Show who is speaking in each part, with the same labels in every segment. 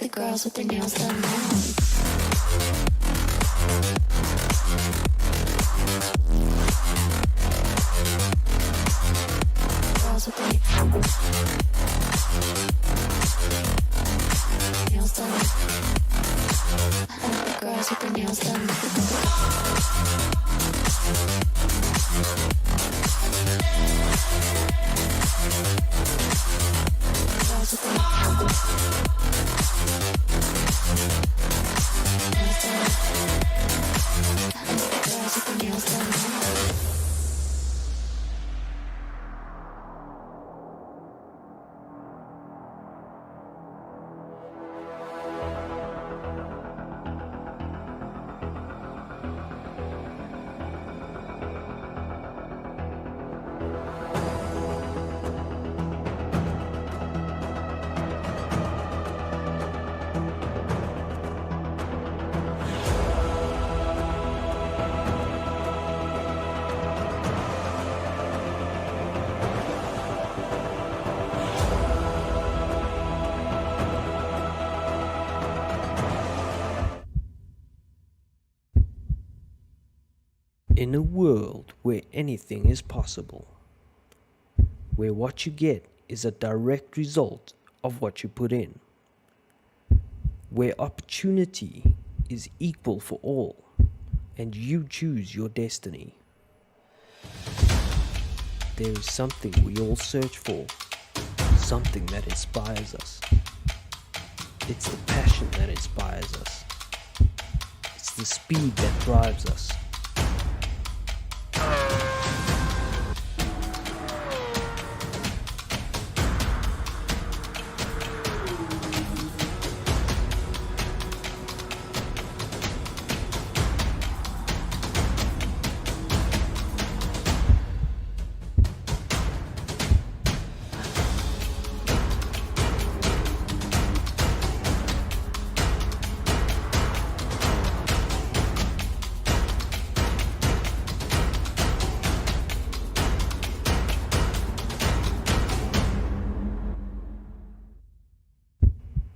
Speaker 1: the girls with their nails done now. Girls with their nails done. I like the girls with their nails done. Girls with their nails done.
Speaker 2: In a world where anything is possible, where what you get is a direct result of what you put in, where opportunity is equal for all and you choose your destiny, there is something we all search for, something that inspires us. It's the passion that inspires us. It's the speed that drives us.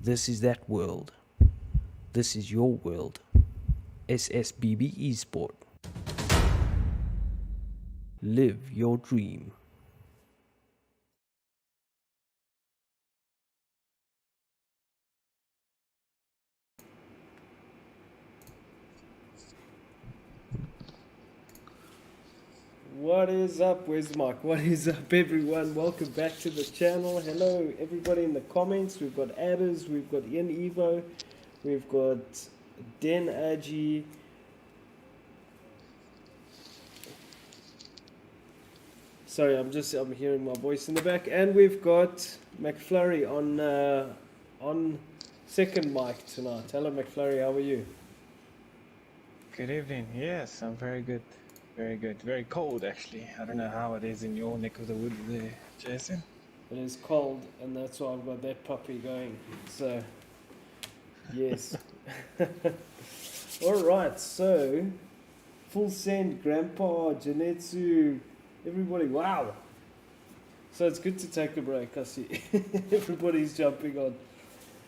Speaker 2: This is that world. This is your world. SSBB Esport. Live your dream.
Speaker 3: What is up? Where's Mike? What is up, everyone? Welcome back to the channel. Hello, everybody in the comments. We've got Adders, we've got Ian Evo, we've got Den Agi. Sorry, I'm hearing my voice in the back, and we've got McFlurry on second mic tonight. Hello, McFlurry. How are you?
Speaker 4: Good evening. Yes, I'm very good. Very good. Very cold, actually. I don't know how it is in your neck of the woods there, Jason.
Speaker 3: It is cold, and that's why I've got that puppy going. So, yes. All right. So, full send, Grandpa, Janetsu, everybody. Wow. So it's good to take a break. I see everybody's jumping on,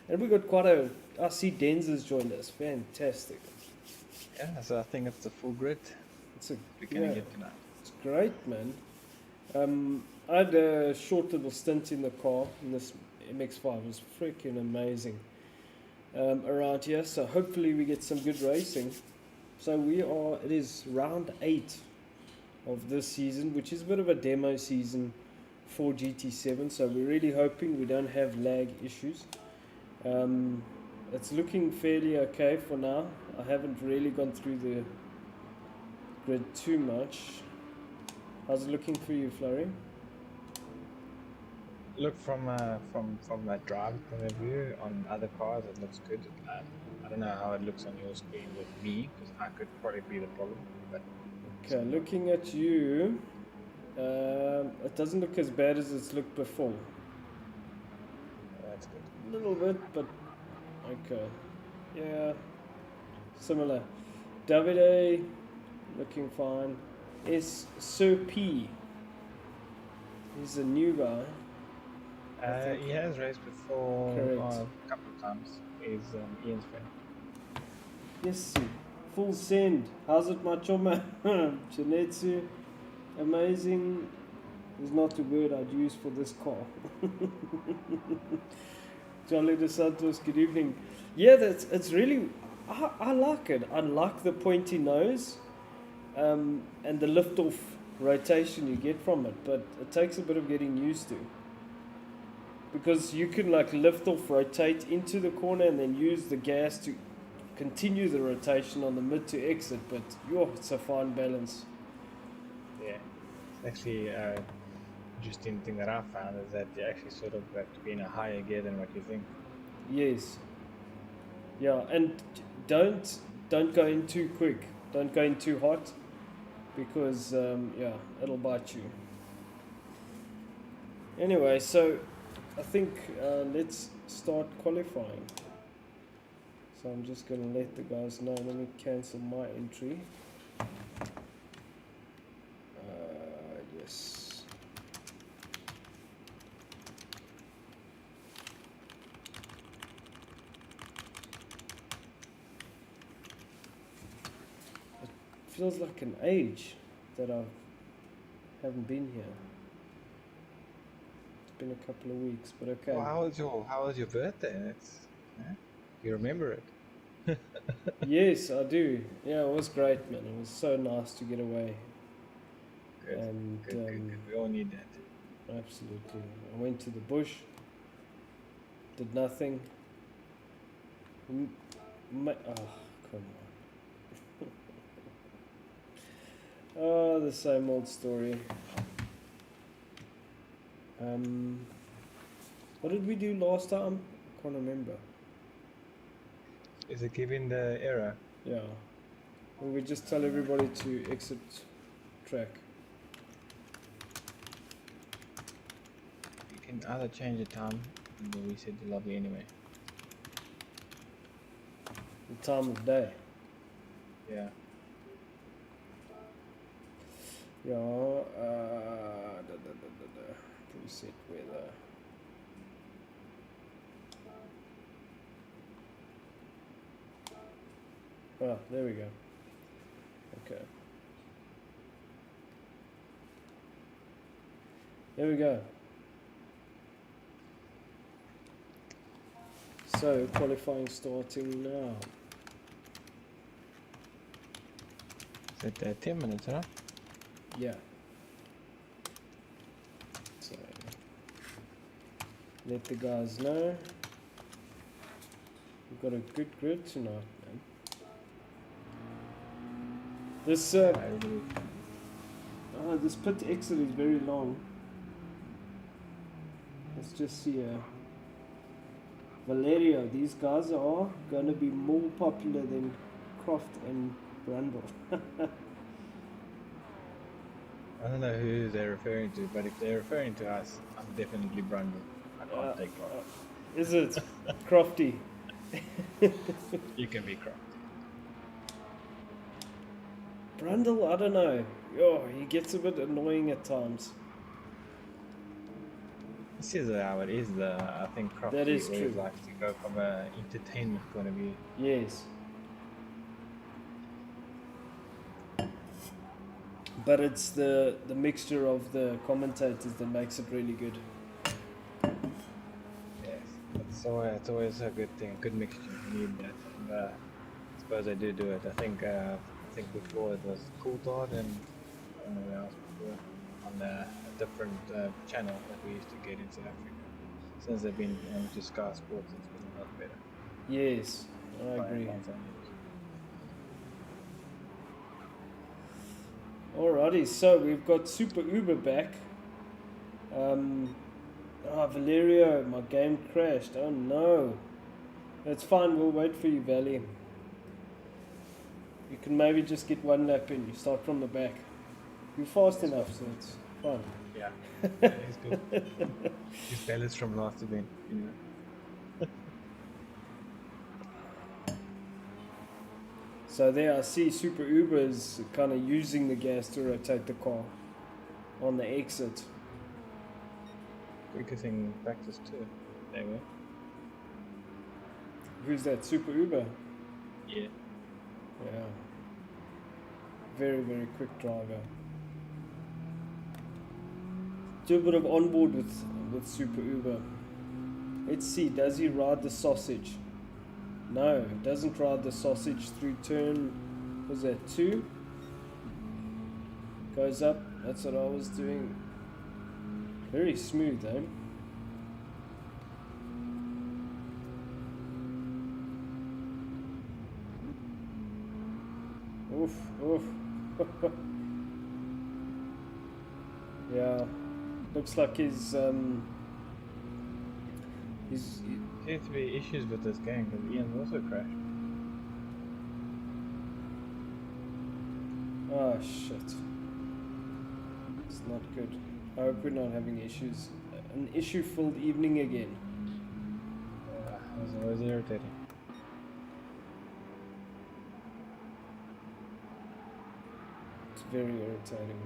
Speaker 3: and we got quite a. I see Denz has joined us. Fantastic.
Speaker 4: Yeah, so I think it's a full grid. We're gonna get tonight.
Speaker 3: It's great, man. I had a short little stint in the car, and this MX-5 was freaking amazing around here. So hopefully we get some good racing. So it is round 8 of this season, which is a bit of a demo season for GT7. So we're really hoping we don't have lag issues. It's looking fairly okay for now. I haven't really gone through the grid too much. How's it looking for you, Flurry?
Speaker 4: Look, from that drive point of view, on other cars it looks good. I don't know how it looks on your screen with me, because I could probably be the problem. But
Speaker 3: okay, looking at you, it doesn't look as bad as it's looked before.
Speaker 4: That's good.
Speaker 3: A little bit, but okay. Yeah, similar. Davide, looking fine. Is Sir P. He's a new guy. think.
Speaker 4: He has raced before
Speaker 3: Correct.
Speaker 4: a couple of times. He's Ian's friend.
Speaker 3: Yes, full send. How's it, my choma? Janetsu, amazing is not the word I'd use for this car. Charlie De Santos, good evening. Yeah, it's really, I like it. I like the pointy nose and the lift-off rotation you get from it, but it takes a bit of getting used to. Because you can like lift off, rotate into the corner and then use the gas to continue the rotation on the mid to exit, but it's a fine balance.
Speaker 4: Yeah. It's actually interesting thing that I found is that you actually sort of have to be in a higher gear than what you think.
Speaker 3: Yes. Yeah, and don't go in too quick. Don't go in too hot because it'll bite you. Anyway, so I think let's start qualifying. So I'm just going to let the guys know. Let me cancel my entry. Yes. It feels like an age that I haven't been here. It's been a couple of weeks, but okay.
Speaker 4: Well, how was your birthday? You remember it?
Speaker 3: Yes, I do. Yeah, it was great, man. It was so nice to get away.
Speaker 4: Good.
Speaker 3: And
Speaker 4: Good. We all need that.
Speaker 3: Absolutely. I went to the bush, did nothing. Oh, come on. Oh, the same old story. What did we do last time? I can't remember.
Speaker 4: Is it giving the error?
Speaker 3: Yeah. Well, we just tell everybody to exit track.
Speaker 4: You can either change the time or reset the lobby anyway.
Speaker 3: The time of day.
Speaker 4: Yeah.
Speaker 3: Yeah. Reset weather. Ah, there we go. Okay. There we go. So, qualifying starting now.
Speaker 4: Is it 10 minutes, huh?
Speaker 3: Yeah. So, let the guys know. We've got a good grid tonight, man. This this pit exit is very long. Let's just see Valerio, these guys are going to be more popular than Croft and Brundle.
Speaker 4: I don't know who they're referring to, but if they're referring to us, I'm definitely Brundle. I can't take Croft.
Speaker 3: Is it? Crofty.
Speaker 4: You can be Croft.
Speaker 3: Brundle, I don't know. He gets a bit annoying at times.
Speaker 4: This is how it is. I think Croft
Speaker 3: That is
Speaker 4: always
Speaker 3: true.
Speaker 4: likes to go from an entertainment point of view.
Speaker 3: Yes. But it's the mixture of the commentators that makes it really good.
Speaker 4: Yes, it's always a good thing, a good mixture. You need that. And, I suppose they do it. I think before it was Coulthard and I don't know where else before on a different channel that we used to get in South Africa. Since they've been to Sky Sports, it's been a lot better.
Speaker 3: Yes, I
Speaker 4: By
Speaker 3: agree.
Speaker 4: advance only.
Speaker 3: Alrighty, so we've got Super Uber back. Valerio, my game crashed. Oh no. That's fine, we'll wait for you, Valley. You can maybe just get one lap in. You start from the back. You're fast enough, so it's fine.
Speaker 4: Yeah, it's good. His balance from last event, you know.
Speaker 3: So there I see Super Uber is kind of using the gas to rotate the car on the exit.
Speaker 4: quickest in practice too. They were.
Speaker 3: Who's that? Super Uber?
Speaker 4: Yeah.
Speaker 3: Yeah. Very, very quick driver. Do a bit of onboard with Super Uber. Let's see, does he ride the sausage? No, doesn't ride the sausage through turn, was that 2? Goes up, that's what I was doing. Very smooth, eh? Oof, oof. Yeah, looks like he's
Speaker 4: There seems to be issues with this game because Ian's also crashed.
Speaker 3: oh shit. It's not good. I hope we're not having issues. An issue-filled evening again.
Speaker 4: It was always irritating.
Speaker 3: It's very irritating.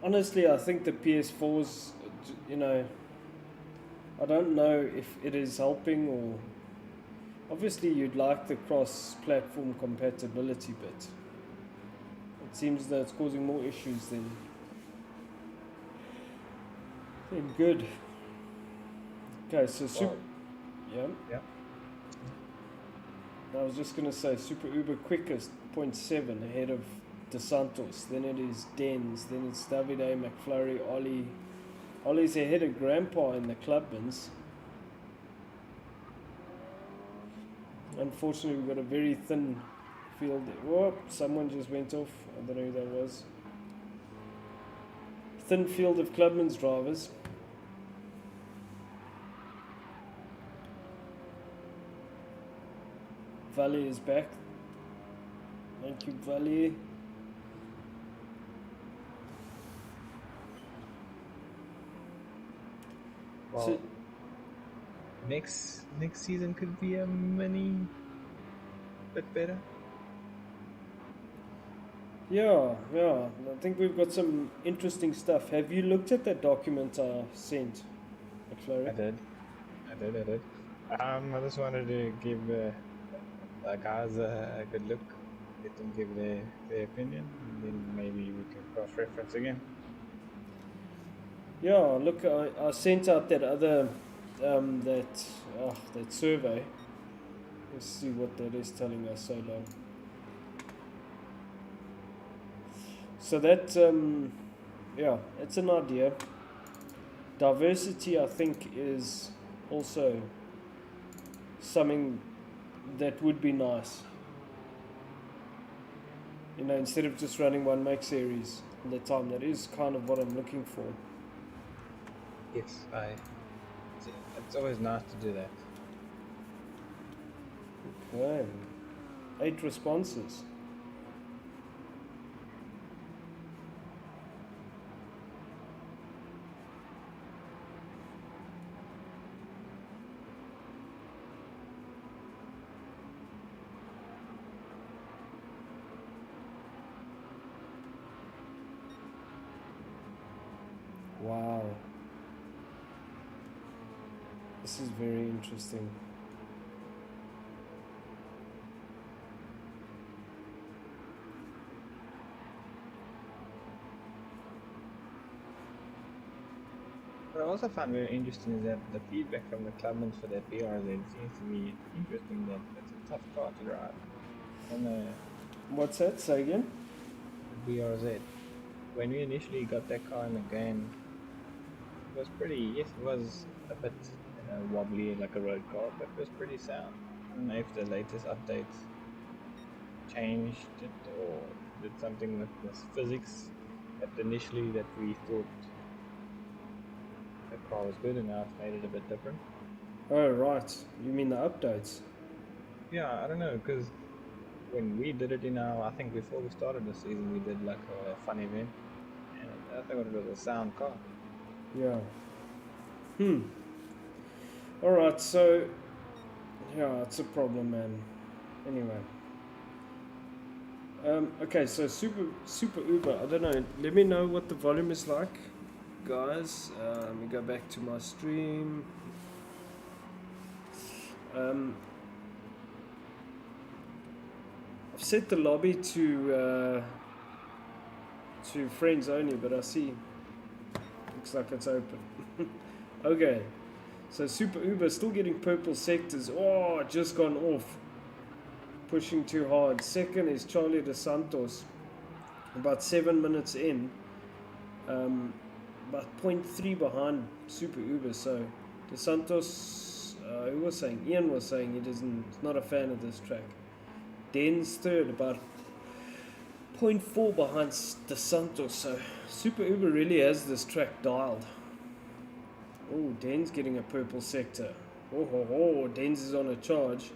Speaker 3: Honestly, I think the PS4's, you know, I don't know if it is helping or... Obviously, you'd like the cross-platform compatibility bit. It seems that it's causing more issues than good. Okay, so yeah.
Speaker 4: Yeah.
Speaker 3: I was just gonna say Super Uber quickest 0.7 ahead of De Santos. Then it is Dens. Then it's Davide, McFlurry, Ollie. Ollie's ahead of Grandpa in the Clubmans. Unfortunately, we've got a very thin field. Whoop! Someone just went off. I don't know who that was. Thin field of Clubman's drivers. Valley is back. Thank you, Valley.
Speaker 4: Well,
Speaker 3: So-
Speaker 4: next season could be a mini bit better.
Speaker 3: Yeah. I think we've got some interesting stuff. Have you looked at that document I sent, McFlurry?
Speaker 4: I did. I just wanted to give the guys a good look, let them give their opinion, and then maybe we can cross-reference again.
Speaker 3: Yeah, look, I sent out that other, that survey. Let's see what that is telling us so long. So that, yeah, it's an idea. Diversity, I think, is also something that would be nice. You know, instead of just running one make series all the time, that is kind of what I'm looking for.
Speaker 4: Yes, it's always nice to do that.
Speaker 3: Okay. 8 responses. Wow. This is very interesting.
Speaker 4: What I also found very interesting is that the feedback from the Clubmans for their BRZ seems to be interesting, that it's a tough car to drive. And
Speaker 3: What's that? Say again?
Speaker 4: the BRZ, when we initially got that car in the game, it was pretty, yes, it was a bit wobbly like a road car, but it was pretty sound. I don't know if the latest updates changed it or did something with the physics that initially that we thought the car was good, and now it's made it a bit different.
Speaker 3: Oh, right. You mean the updates?
Speaker 4: Yeah, I don't know, because when we did it I think before we started the season, we did like a fun event, and I thought it was a sound car.
Speaker 3: Yeah. Alright, so... Yeah, it's a problem, man. Anyway. Okay, so Super Uber, I don't know. Let me know what the volume is like. guys. Let me go back to my stream. I've set the lobby to friends only, but I see looks like it's open. Okay, so Super Uber still getting purple sectors. Oh, just gone off. Pushing too hard. Second is Charlie De Santos. About 7 minutes in. About 0.3 behind Super Uber. So De Santos, who was saying? Ian was saying he's not a fan of this track. Den's third, about 0.4 behind De Santos. So Super Uber really has this track dialed. Oh, Den's getting a purple sector. Oh, Den's is on a charge.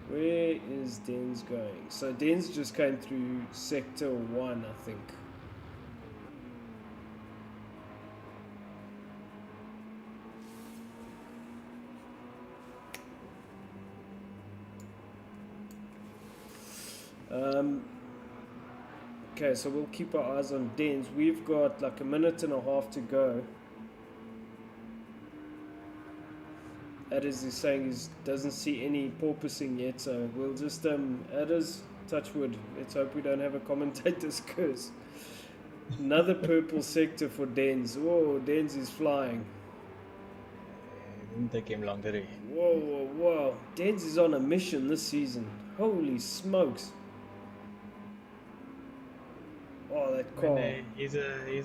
Speaker 3: Where is Den's going? So Den's just came through sector 1, I think. Okay, so we'll keep our eyes on Den's. We've got like a minute and a half to go. Adders is saying he doesn't see any porpoising yet, so we'll just Adders, touch wood. Let's hope we don't have a commentator's curse. Another purple sector for Den's. Whoa, Den's is flying.
Speaker 4: It didn't take him long, did he?
Speaker 3: Whoa. Den's is on a mission this season. Holy smokes. Oh, that car.
Speaker 4: He's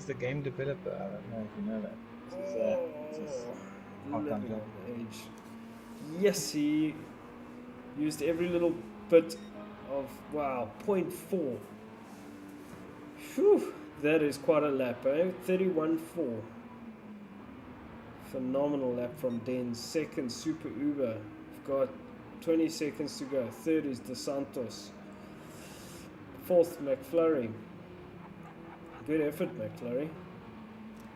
Speaker 4: the game developer. I don't know if you know that. This is part-time
Speaker 3: Living
Speaker 4: job.
Speaker 3: on edge. Yes, he used every little bit of, wow, 0.4. Phew, that is quite a lap, eh? 31.4. Phenomenal lap from Den. Second, Super Uber. We've got 20 seconds to go. Third is De Santos. Fourth, McFlurry. Good effort, McFlurry.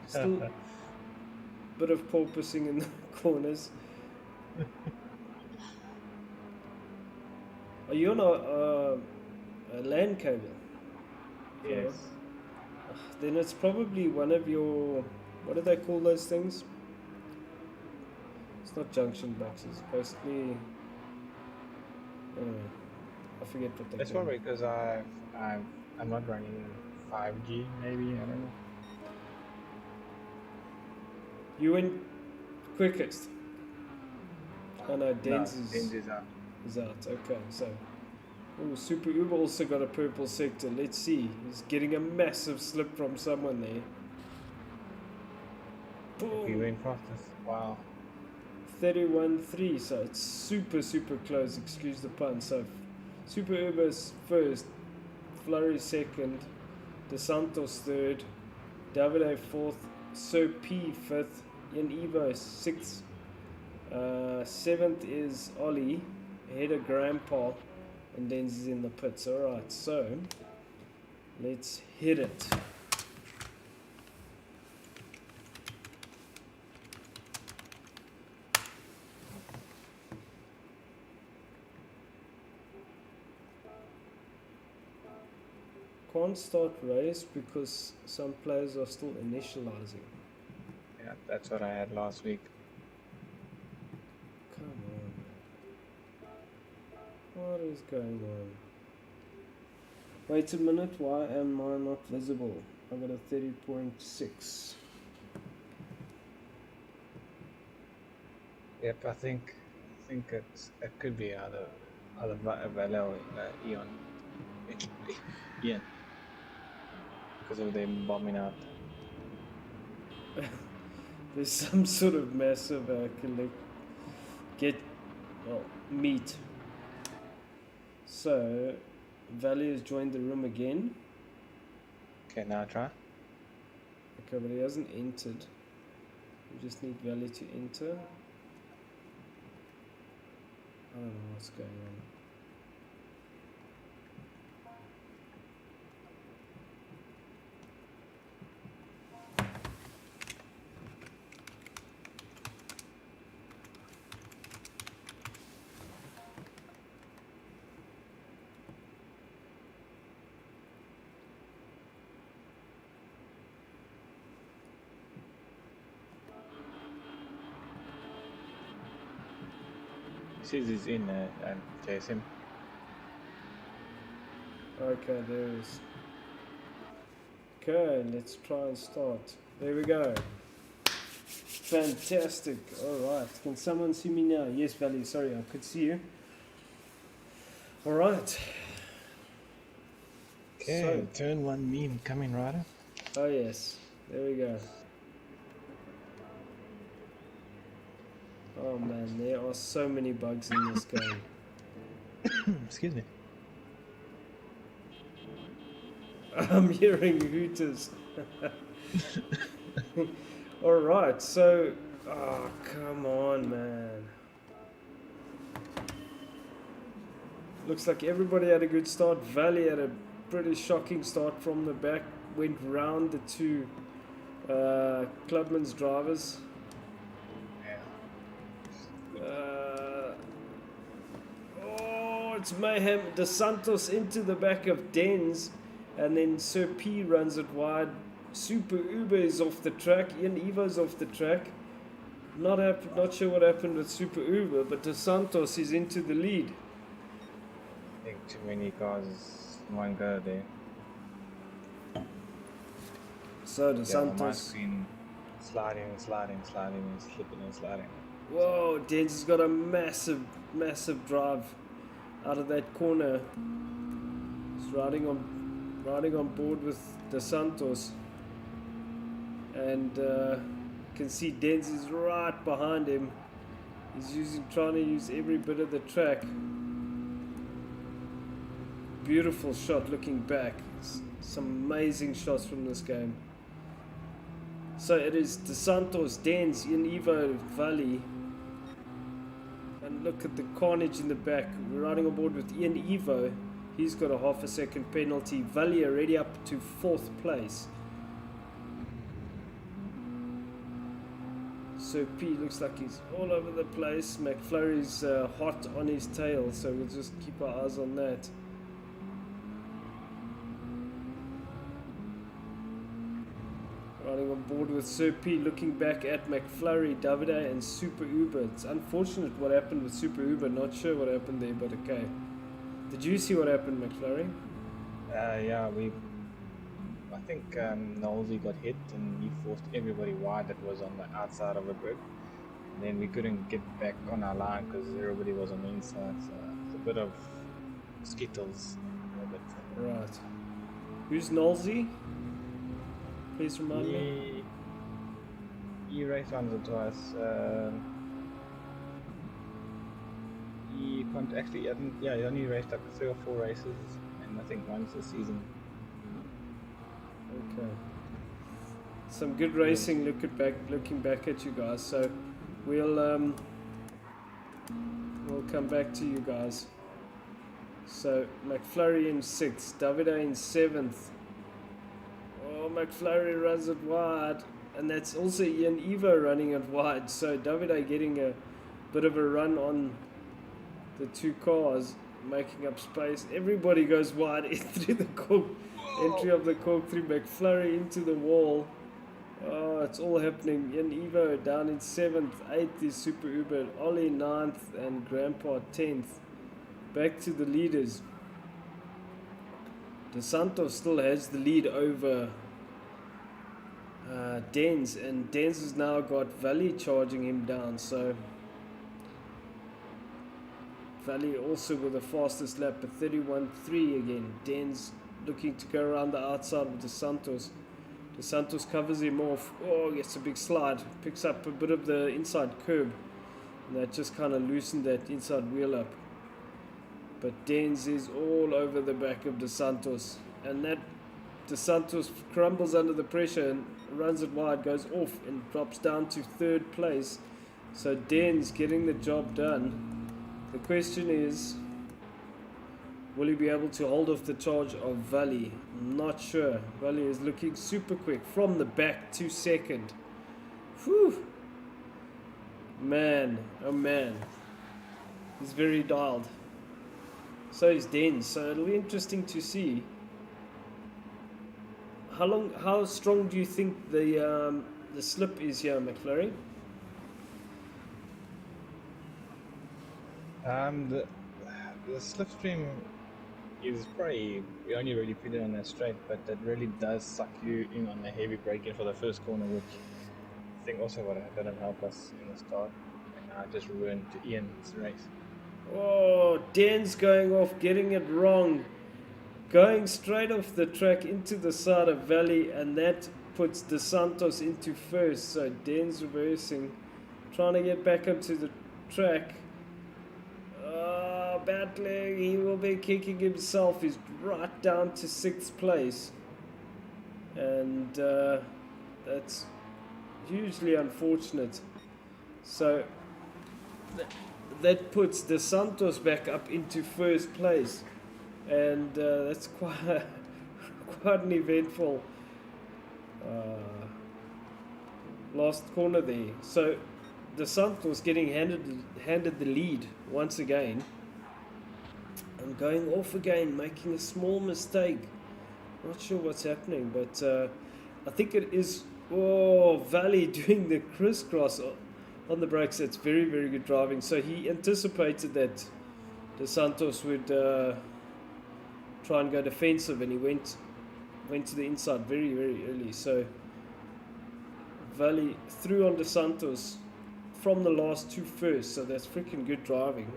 Speaker 3: Still bit of porpoising in the corners. Are you on a LAN cable?
Speaker 4: Yes.
Speaker 3: Then it's probably one of your, what do they call those things? It's not junction boxes. Basically, I forget what they
Speaker 4: That's
Speaker 3: call.
Speaker 4: probably because I'm not running 5G. Maybe I don't know.
Speaker 3: You went quickest. Oh no, Den's
Speaker 4: is out.
Speaker 3: is out. Okay, so Super Uber also got a purple sector. Let's see. He's getting a massive slip from someone there. Boom.
Speaker 4: He went fastest. Wow.
Speaker 3: 31.3, so it's super close, excuse the pun. So Super Uber's first, Flurry second, De Santos third, Davide fourth, Sir P fifth, Ian Evo sixth, seventh is Ollie, ahead of Grandpa, and then he's in the pits. Alright, so let's hit it. Can't start race because some players are still initializing.
Speaker 4: Yeah, that's what I had last week.
Speaker 3: Come on. What is going on? Wait a minute, why am I not visible? I got a 30.6.
Speaker 4: Yep, I think it could be other Valero Ian. Ian. Because of them bombing out.
Speaker 3: There's some sort of massive meat. So Valley has joined the room again.
Speaker 4: Okay, now try.
Speaker 3: Okay, but he hasn't entered. We just need Valley to enter. I don't know what's going on.
Speaker 4: says he's in and chase him.
Speaker 3: Okay, there it is. Okay, let's try and start. There we go. Fantastic. Alright, can someone see me now? Yes, Valley, sorry, I could see you. Alright.
Speaker 4: Okay, turn one meme coming, Ryder.
Speaker 3: Oh yes, there we go. Oh man, there are so many bugs in this game.
Speaker 4: Excuse me.
Speaker 3: I'm hearing hooters. Alright, so... Oh, come on, man. Looks like everybody had a good start. Valley had a pretty shocking start from the back. Went round the two Clubman's drivers. Oh, it's mayhem. De Santos into the back of Dens. And then Sir P runs it wide. Super Uber is off the track. Ian Evo's off the track. Not sure what happened with Super Uber, but De Santos is into the lead.
Speaker 4: I think too many cars in one go there.
Speaker 3: So De
Speaker 4: My
Speaker 3: Santos.
Speaker 4: screen sliding and sliding, slipping and sliding.
Speaker 3: Whoa, Dens has got a massive drive out of that corner. He's riding on board with De Santos. And you can see Dens is right behind him. He's trying to use every bit of the track. Beautiful shot looking back. Some amazing shots from this game. So it is De Santos, Dens, Ian Evo, Valley. And look at the carnage in the back. We're riding on board with Ian Evo. He's got a half a second penalty. Valley already up to 4th place. So P looks like he's all over the place. McFlurry's hot on his tail, so we'll just keep our eyes on that. Riding on board with Sir P, looking back at McFlurry, Davide and Super Uber. It's unfortunate what happened with Super Uber. Not sure what happened there, but okay. Did you see what happened, McFlurry?
Speaker 4: Yeah, I think Nosey got hit and he forced everybody wide that was on the outside of the grid. And then we couldn't get back on our line because everybody was on the inside. So it's a bit of skittles.
Speaker 3: Right. Who's Nosey? Please remind me.
Speaker 4: He raced once or twice. He can't actually, he only raced like 3 or 4 races, and I think once this season.
Speaker 3: Okay. Some good racing. Looking back at you guys. So we'll come back to you guys. So McFlurry in 6th, Davide in 7th. Oh, McFlurry runs it wide, and that's also Ian Evo running it wide. So Davide getting a bit of a run on the two cars, making up space. Everybody goes wide in through the cork. Entry of the cork through McFlurry into the wall. Oh, it's all happening. Ian Evo down in 7th, 8th is Super Uber, Ollie 9th, and Grandpa 10th. Back to the leaders. De Santos still has the lead over Dens, and Dens has now got Valley charging him down. So Valley also with the fastest lap at 31.3 again. Dens looking to go around the outside of De Santos. De Santos covers him off. Oh, gets a big slide. Picks up a bit of the inside curb. And that just kind of loosened that inside wheel up. But Dens is all over the back of De Santos. And that De Santos crumbles under the pressure and runs it wide, goes off and drops down to 3rd place. So Dens getting the job done. The question is, will he be able to hold off the charge of Valley? Not sure. Valley is looking super quick from the back to 2nd. Whew. Man, oh man. He's very dialed. So is Dens. So it'll be interesting to see. How strong do you think the slip is here, McFlurry?
Speaker 4: The slipstream is probably we only really put it on that straight, but that really does suck you in on the heavy braking for the first corner, which I think also what didn't help us in the start, and just ruined Ian's race.
Speaker 3: Oh, Dan's going off, getting it wrong. Going straight off the track into the side of Valley, and that puts De Santos into first. So Dan's reversing, trying to get back onto the track. Battling, he will be kicking himself. He's right down to 6th place. And that's hugely unfortunate. So that puts De Santos back up into first place. And that's quite an eventful last corner there. So De Santos getting handed the lead once again. And going off again, making a small mistake. Not sure what's happening, but I think it is Valley doing the crisscross on the brakes. That's very, very good driving. So he anticipated that De Santos would try and go defensive, and he went to the inside very, very early. So Valley threw on De Santos from the last two first, so that's freaking good driving.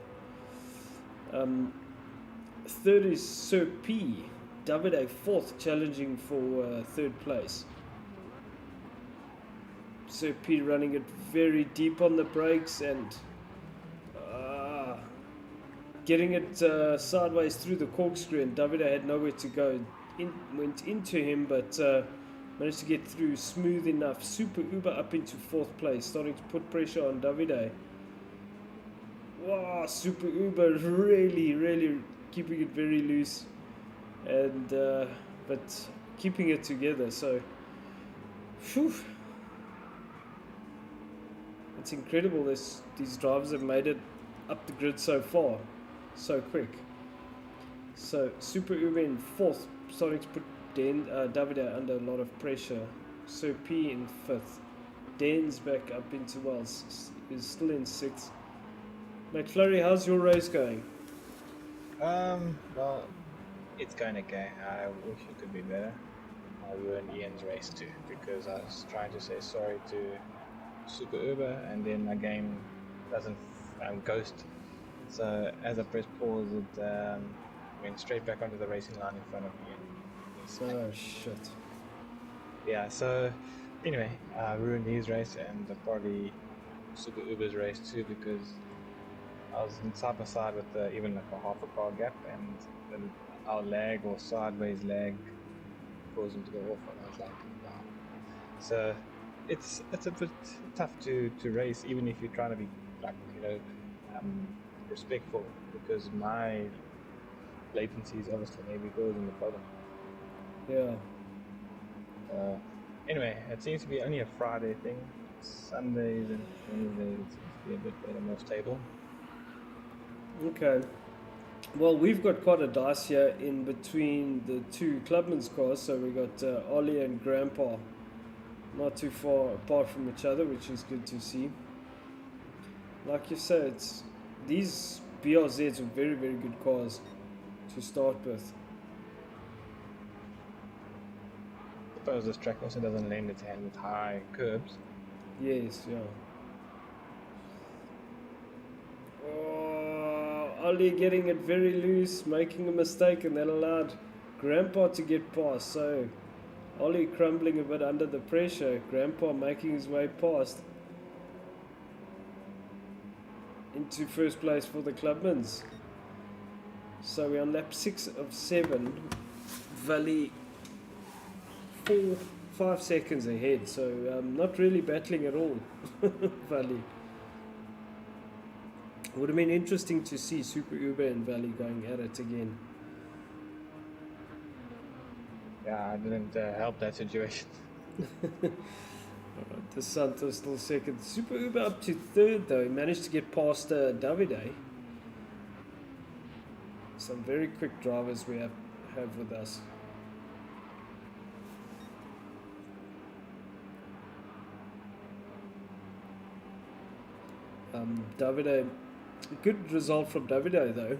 Speaker 3: Third is Sir P. Davide fourth, challenging for third place. Sir P running it very deep on the brakes and getting it sideways through the corkscrew, and Davide had nowhere to go. Went into him, but managed to get through smooth enough. Super Uber up into fourth place, starting to put pressure on Davide. Wow, Super Uber really, really keeping it very loose, and but keeping it together. So, whew. It's incredible these drivers have made it up the grid so far, so quick. So Super Uber in fourth, starting to put Davide under a lot of pressure. Sir P in fifth. Dan's back up into Wells, is still in sixth. McFlurry, how's your race going?
Speaker 4: Well, it's going okay. I wish it could be better. I ruined Ian's race too because I was trying to say sorry to Super Uber, and then my game doesn't ghost. So as I pressed pause, it went straight back onto the racing line in front of me.
Speaker 3: Oh shit.
Speaker 4: Yeah, so anyway, I ruined his race and probably Super Uber's race too because I was side by side with even like a half a car gap, and then our lag or sideways lag caused him to go off, and I was like, wow. So it's a bit tough to race, even if you're trying to be like respectful, because my latency is obviously maybe goes in the bottom.
Speaker 3: Yeah.
Speaker 4: Anyway, it seems to be only a Friday thing. Sundays and Wednesdays it seems to be a bit better, more stable.
Speaker 3: Okay. Well, we've got quite a dice here in between the two Clubman's cars. So we got Ollie and Grandpa, not too far apart from each other, which is good to see. Like you said, these BRZs are very, very good cars to start with.
Speaker 4: I suppose this track also doesn't lend its hand with high curbs.
Speaker 3: Yes, yeah. Oh, Ollie getting it very loose, making a mistake, and that allowed Grandpa to get past. So Ollie crumbling a bit under the pressure, Grandpa making his way past into first place for the Clubmans. So we're on lap 6 of 7. Valley 5 seconds ahead, so not really battling at all. Valley. Would have been interesting to see Super Uber and Valley going at it again.
Speaker 4: Yeah, I didn't help that situation.
Speaker 3: De Santos still second. Super Uber up to third though. He managed to get past Davide. Some very quick drivers we have with us. Davide A good result from Davide though.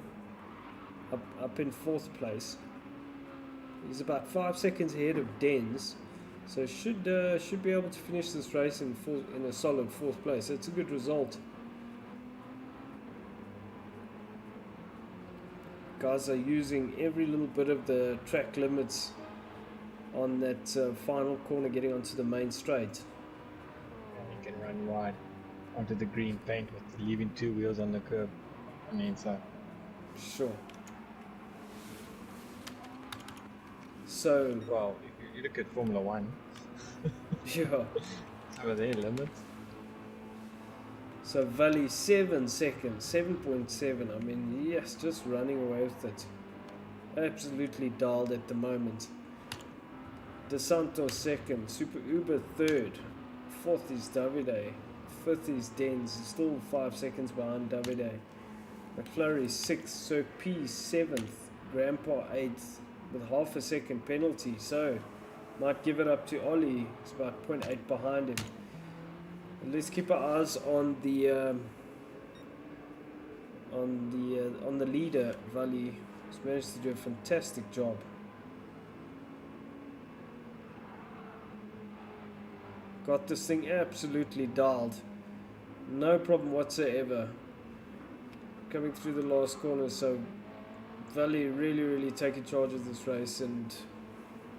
Speaker 3: Up in 4th place. He's about 5 seconds ahead of Dens, so should be able to finish this race in a solid 4th place. It's a good result. Guys are using every little bit of the track limits on that final corner getting onto the main straight.
Speaker 4: And you can run wide onto the green paint with leaving 2 wheels on the curb on the inside.
Speaker 3: Sure. So,
Speaker 4: Well, if you look at Formula One,
Speaker 3: yeah.
Speaker 4: some of their limits.
Speaker 3: So Valley 7 seconds, 7.7. I mean, yes, just running away with it. Absolutely dialed at the moment. De Santos 2nd, Super Uber 3rd, 4th is Davide, 5th is Dens, still 5 seconds behind Davide. McFlurry 6th, Sir P 7th, Grandpa 8th with half a second penalty, so might give it up to Ollie. It's about 0.8 behind him. Let's keep our eyes on the leader. Valley has managed to do a fantastic job. Got this thing absolutely dialed. No problem whatsoever. Coming through the last corner, so Valley really taking charge of this race, and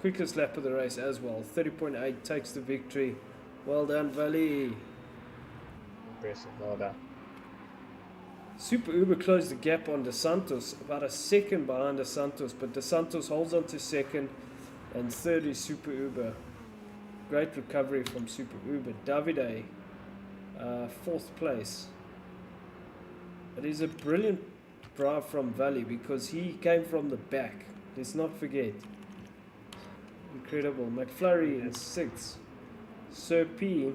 Speaker 3: quickest lap of the race as well. 30.8 takes the victory. Well done, Valley.
Speaker 4: Impressive, well done.
Speaker 3: Super Uber closed the gap on De Santos, about a second behind De Santos, but De Santos holds on to 2nd, and 3rd is Super Uber. Great recovery from Super Uber. Davide, 4th place. It is a brilliant drive from Valley because he came from the back. Let's not forget. Incredible. McFlurry is 6th. Sir P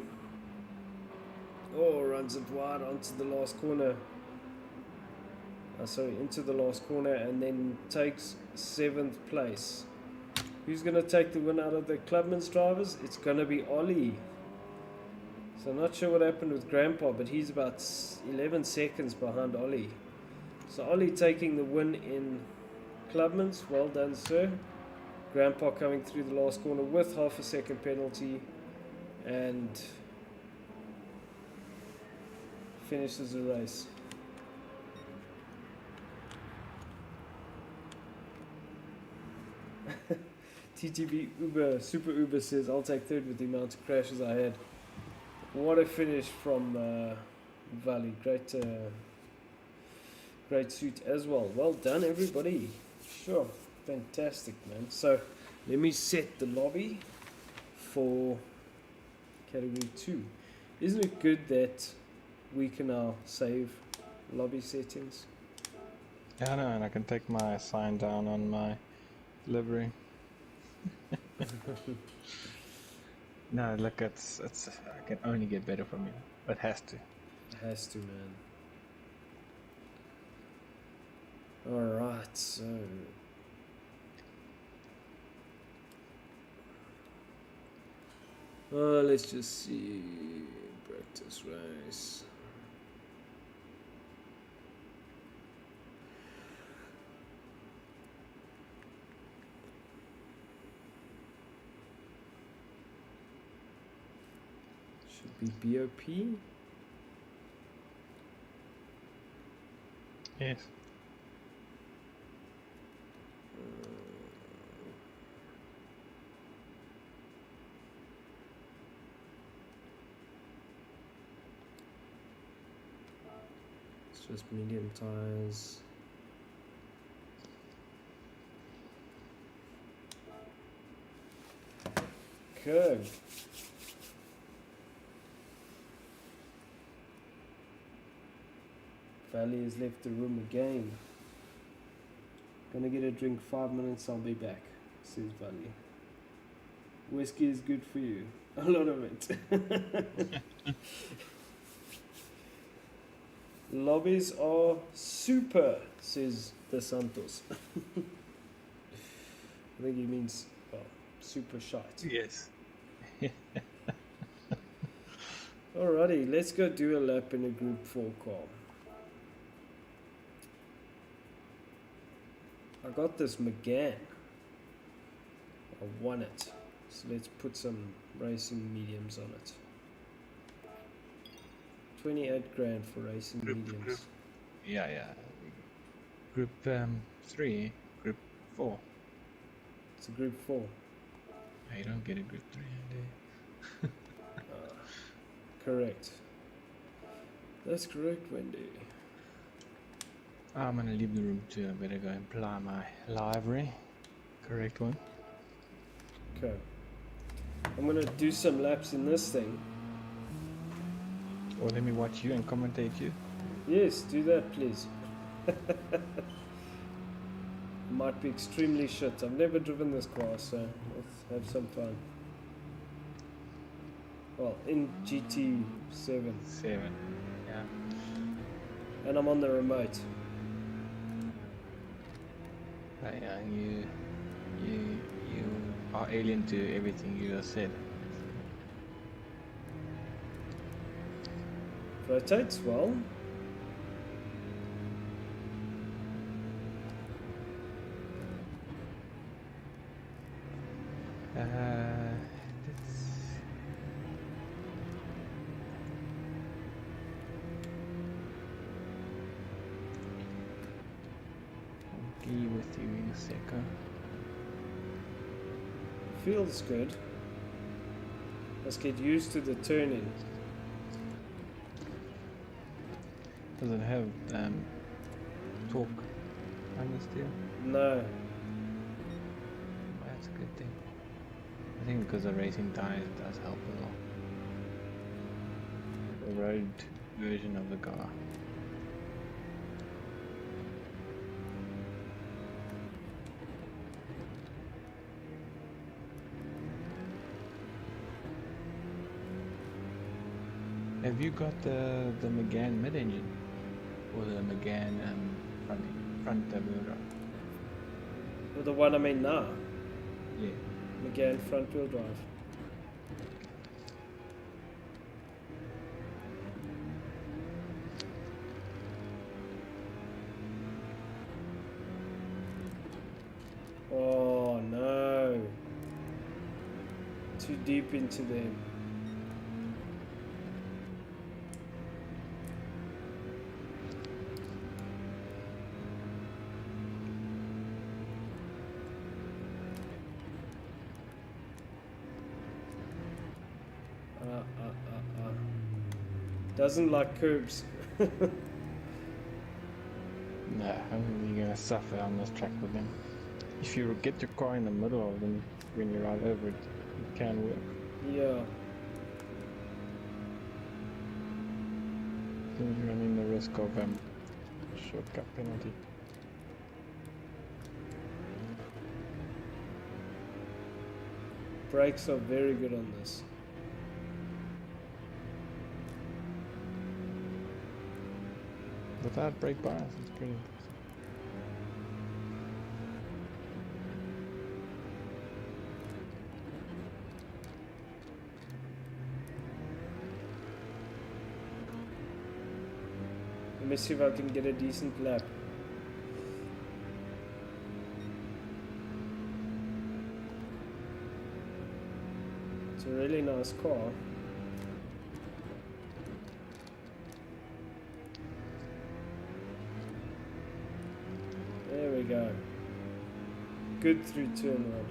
Speaker 3: runs it wide onto the last corner. Into the last corner, and then takes 7th place. Who's going to take the win out of the Clubman's drivers? It's going to be Ollie. So not sure what happened with Grandpa, but he's about 11 seconds behind Ollie. So Ollie taking the win in Clubman's. Well done, sir. Grandpa coming through the last corner with half a second penalty and finishes the race. TTV Uber, Super Uber says, I'll take 3rd with the amount of crashes I had. What a finish from Valley. Great suit as well. Well done, everybody. Sure. Fantastic, man. So, let me set the lobby for category 2. Isn't it good that we can now save lobby settings?
Speaker 4: Yeah, I know, and I can take my sign down on my livery. No, look, it's I can only get better from you. It has to.
Speaker 3: It has to, man. Alright, so let's just see. Practice race. Should be BOP.
Speaker 4: Yes.
Speaker 3: It's just medium tires. Okay. Valley has left the room again. Gonna get a drink, 5 minutes, I'll be back, says Valley. Whiskey is good for you. A lot of it. Lobbies are super, says De Santos. I think he means, well, super shite.
Speaker 4: Yes.
Speaker 3: Alrighty, let's go do a lap in a group 4 car. got this McGann. I won it. So let's put some racing mediums on it. 28 grand for racing mediums.
Speaker 4: Yeah. Group 3, group 4.
Speaker 3: It's a group 4.
Speaker 4: You don't get a group 3, do you?
Speaker 3: Correct. That's correct, Wendy.
Speaker 4: I'm gonna leave the room too. I better go and apply my livery. Correct one.
Speaker 3: Okay. I'm gonna do some laps in this thing.
Speaker 4: Or let me watch you and commentate you.
Speaker 3: Yes, do that, please. Might be extremely shit. I've never driven this car, so let's have some fun. Well, in GT7.
Speaker 4: 7. Yeah.
Speaker 3: And I'm on the remote.
Speaker 4: Yeah, you are alien to everything you just said.
Speaker 3: Rotates well.
Speaker 4: That's okay with you in a second.
Speaker 3: Feels good. Let's get used to the turning.
Speaker 4: Does it have torque understeer?
Speaker 3: No.
Speaker 4: That's a good thing. I think because the racing tires does help a lot. The road version of the car. Have you got the McGann mid-engine? Or the McGann front wheel drive?
Speaker 3: Well, the one I'm in now.
Speaker 4: Yeah.
Speaker 3: McGann front wheel drive. Oh no. Too deep into them. Doesn't like curbs.
Speaker 4: Nah, you're gonna suffer on this track with them. If you get your car in the middle of them when you ride over it, it can work.
Speaker 3: Yeah.
Speaker 4: Then you're running the risk of shortcut penalty.
Speaker 3: Brakes are very good on this.
Speaker 4: Without brake bias, it's pretty impressive.
Speaker 3: Let me see if I can get a decent lap. It's a really nice car. There we go. Good through turn one.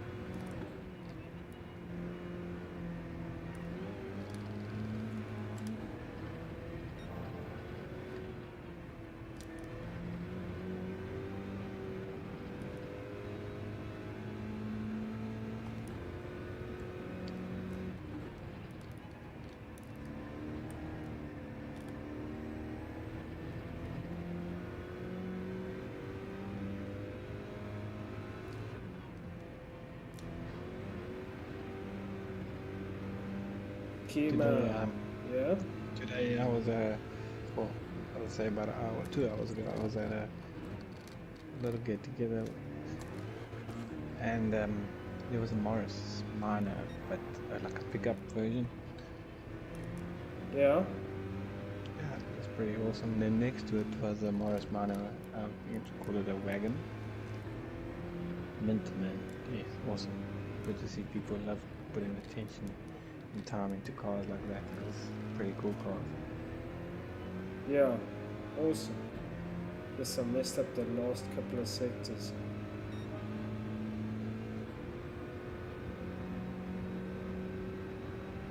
Speaker 3: Yeah.
Speaker 4: Today I was well, I would say about an hour, 2 hours ago, I was at a little get together, and there was a Morris Minor, but like a pickup version.
Speaker 3: Yeah.
Speaker 4: Yeah, it was pretty awesome. Then next to it was a Morris Minor, you could call it a wagon. mint, man. Yes, awesome. Good to see people love putting attention and time into cars like that. It's pretty cool cars.
Speaker 3: Yeah, awesome. Yes, I messed up the last couple of sectors.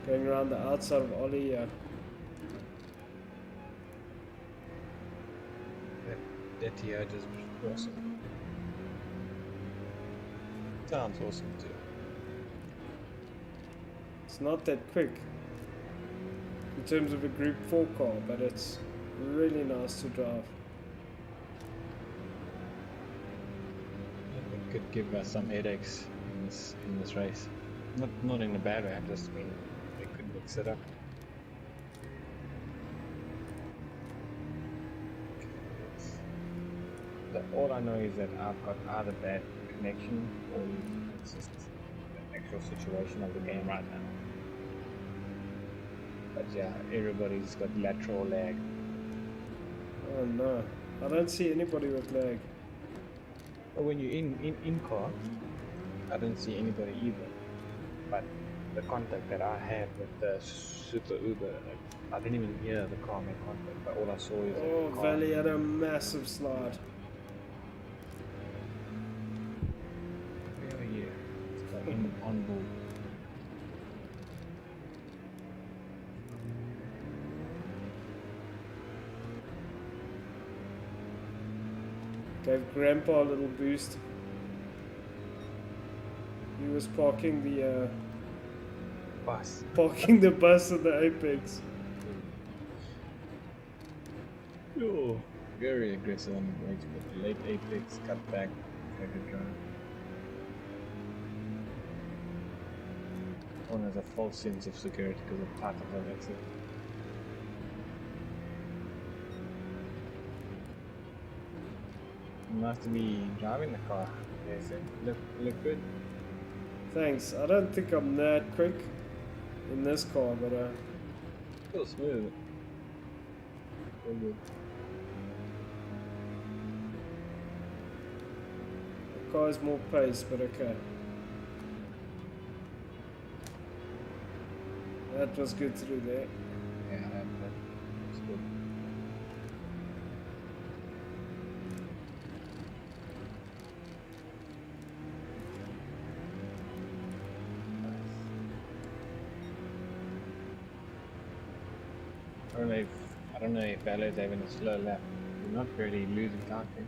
Speaker 3: Going around the outside of Ollie,
Speaker 4: That Toyota is awesome. Sounds awesome too.
Speaker 3: it's not that quick in terms of a Group 4 car, but it's really nice to drive.
Speaker 4: It could give us some headaches in this race. Not in a bad way. I just mean they could mix it up. All I know is that I've got either bad connection or it's just the actual situation of the game right now. But yeah, everybody's got lateral lag.
Speaker 3: Oh no, I don't see anybody with lag.
Speaker 4: But when you're in car, I don't see anybody either. But the contact that I had with the Super Uber, I didn't even hear the car make contact, but all I saw is
Speaker 3: Oh,
Speaker 4: the car.
Speaker 3: Valley had a massive slide.
Speaker 4: Where are you? It's like on board.
Speaker 3: Gave Grandpa a little boost. He was parking the
Speaker 4: Bus.
Speaker 3: bus at the apex.
Speaker 4: Oh, very aggressive on the brakes, but the late apex cut back. Very good drive. One has a false sense of security because of part of the exit. Nice to be driving the car. Yes, look good.
Speaker 3: Thanks. I don't think I'm that quick in this car, but
Speaker 4: Feels smooth. Very good.
Speaker 3: the car is more pace, but okay. That was good through there.
Speaker 4: Yeah, that's good. I don't know if Valet's having a slow lap. You're not really losing time, eh?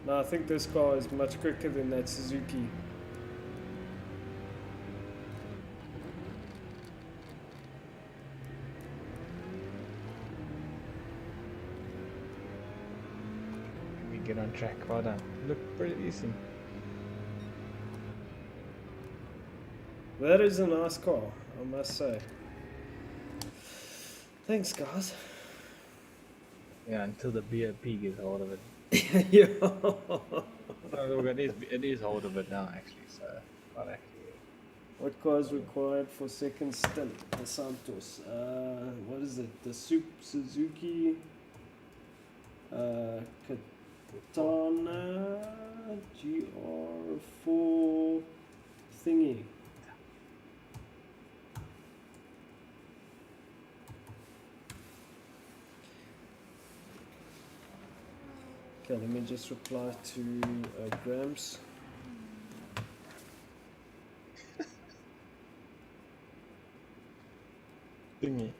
Speaker 3: No, I think this car is much quicker than that Suzuki.
Speaker 4: We get on track. Well done. Look pretty decent.
Speaker 3: That is a nice car, I must say. Thanks, guys.
Speaker 4: Yeah, until the BRP gets hold of it.
Speaker 3: Yeah.
Speaker 4: No, look, it is hold of it now, actually. So, not actually.
Speaker 3: What car is required for second stint? The Santos. What is it? The Suzuki Katana GR4 thingy. Okay, let me just reply to Grams.
Speaker 4: Thingy.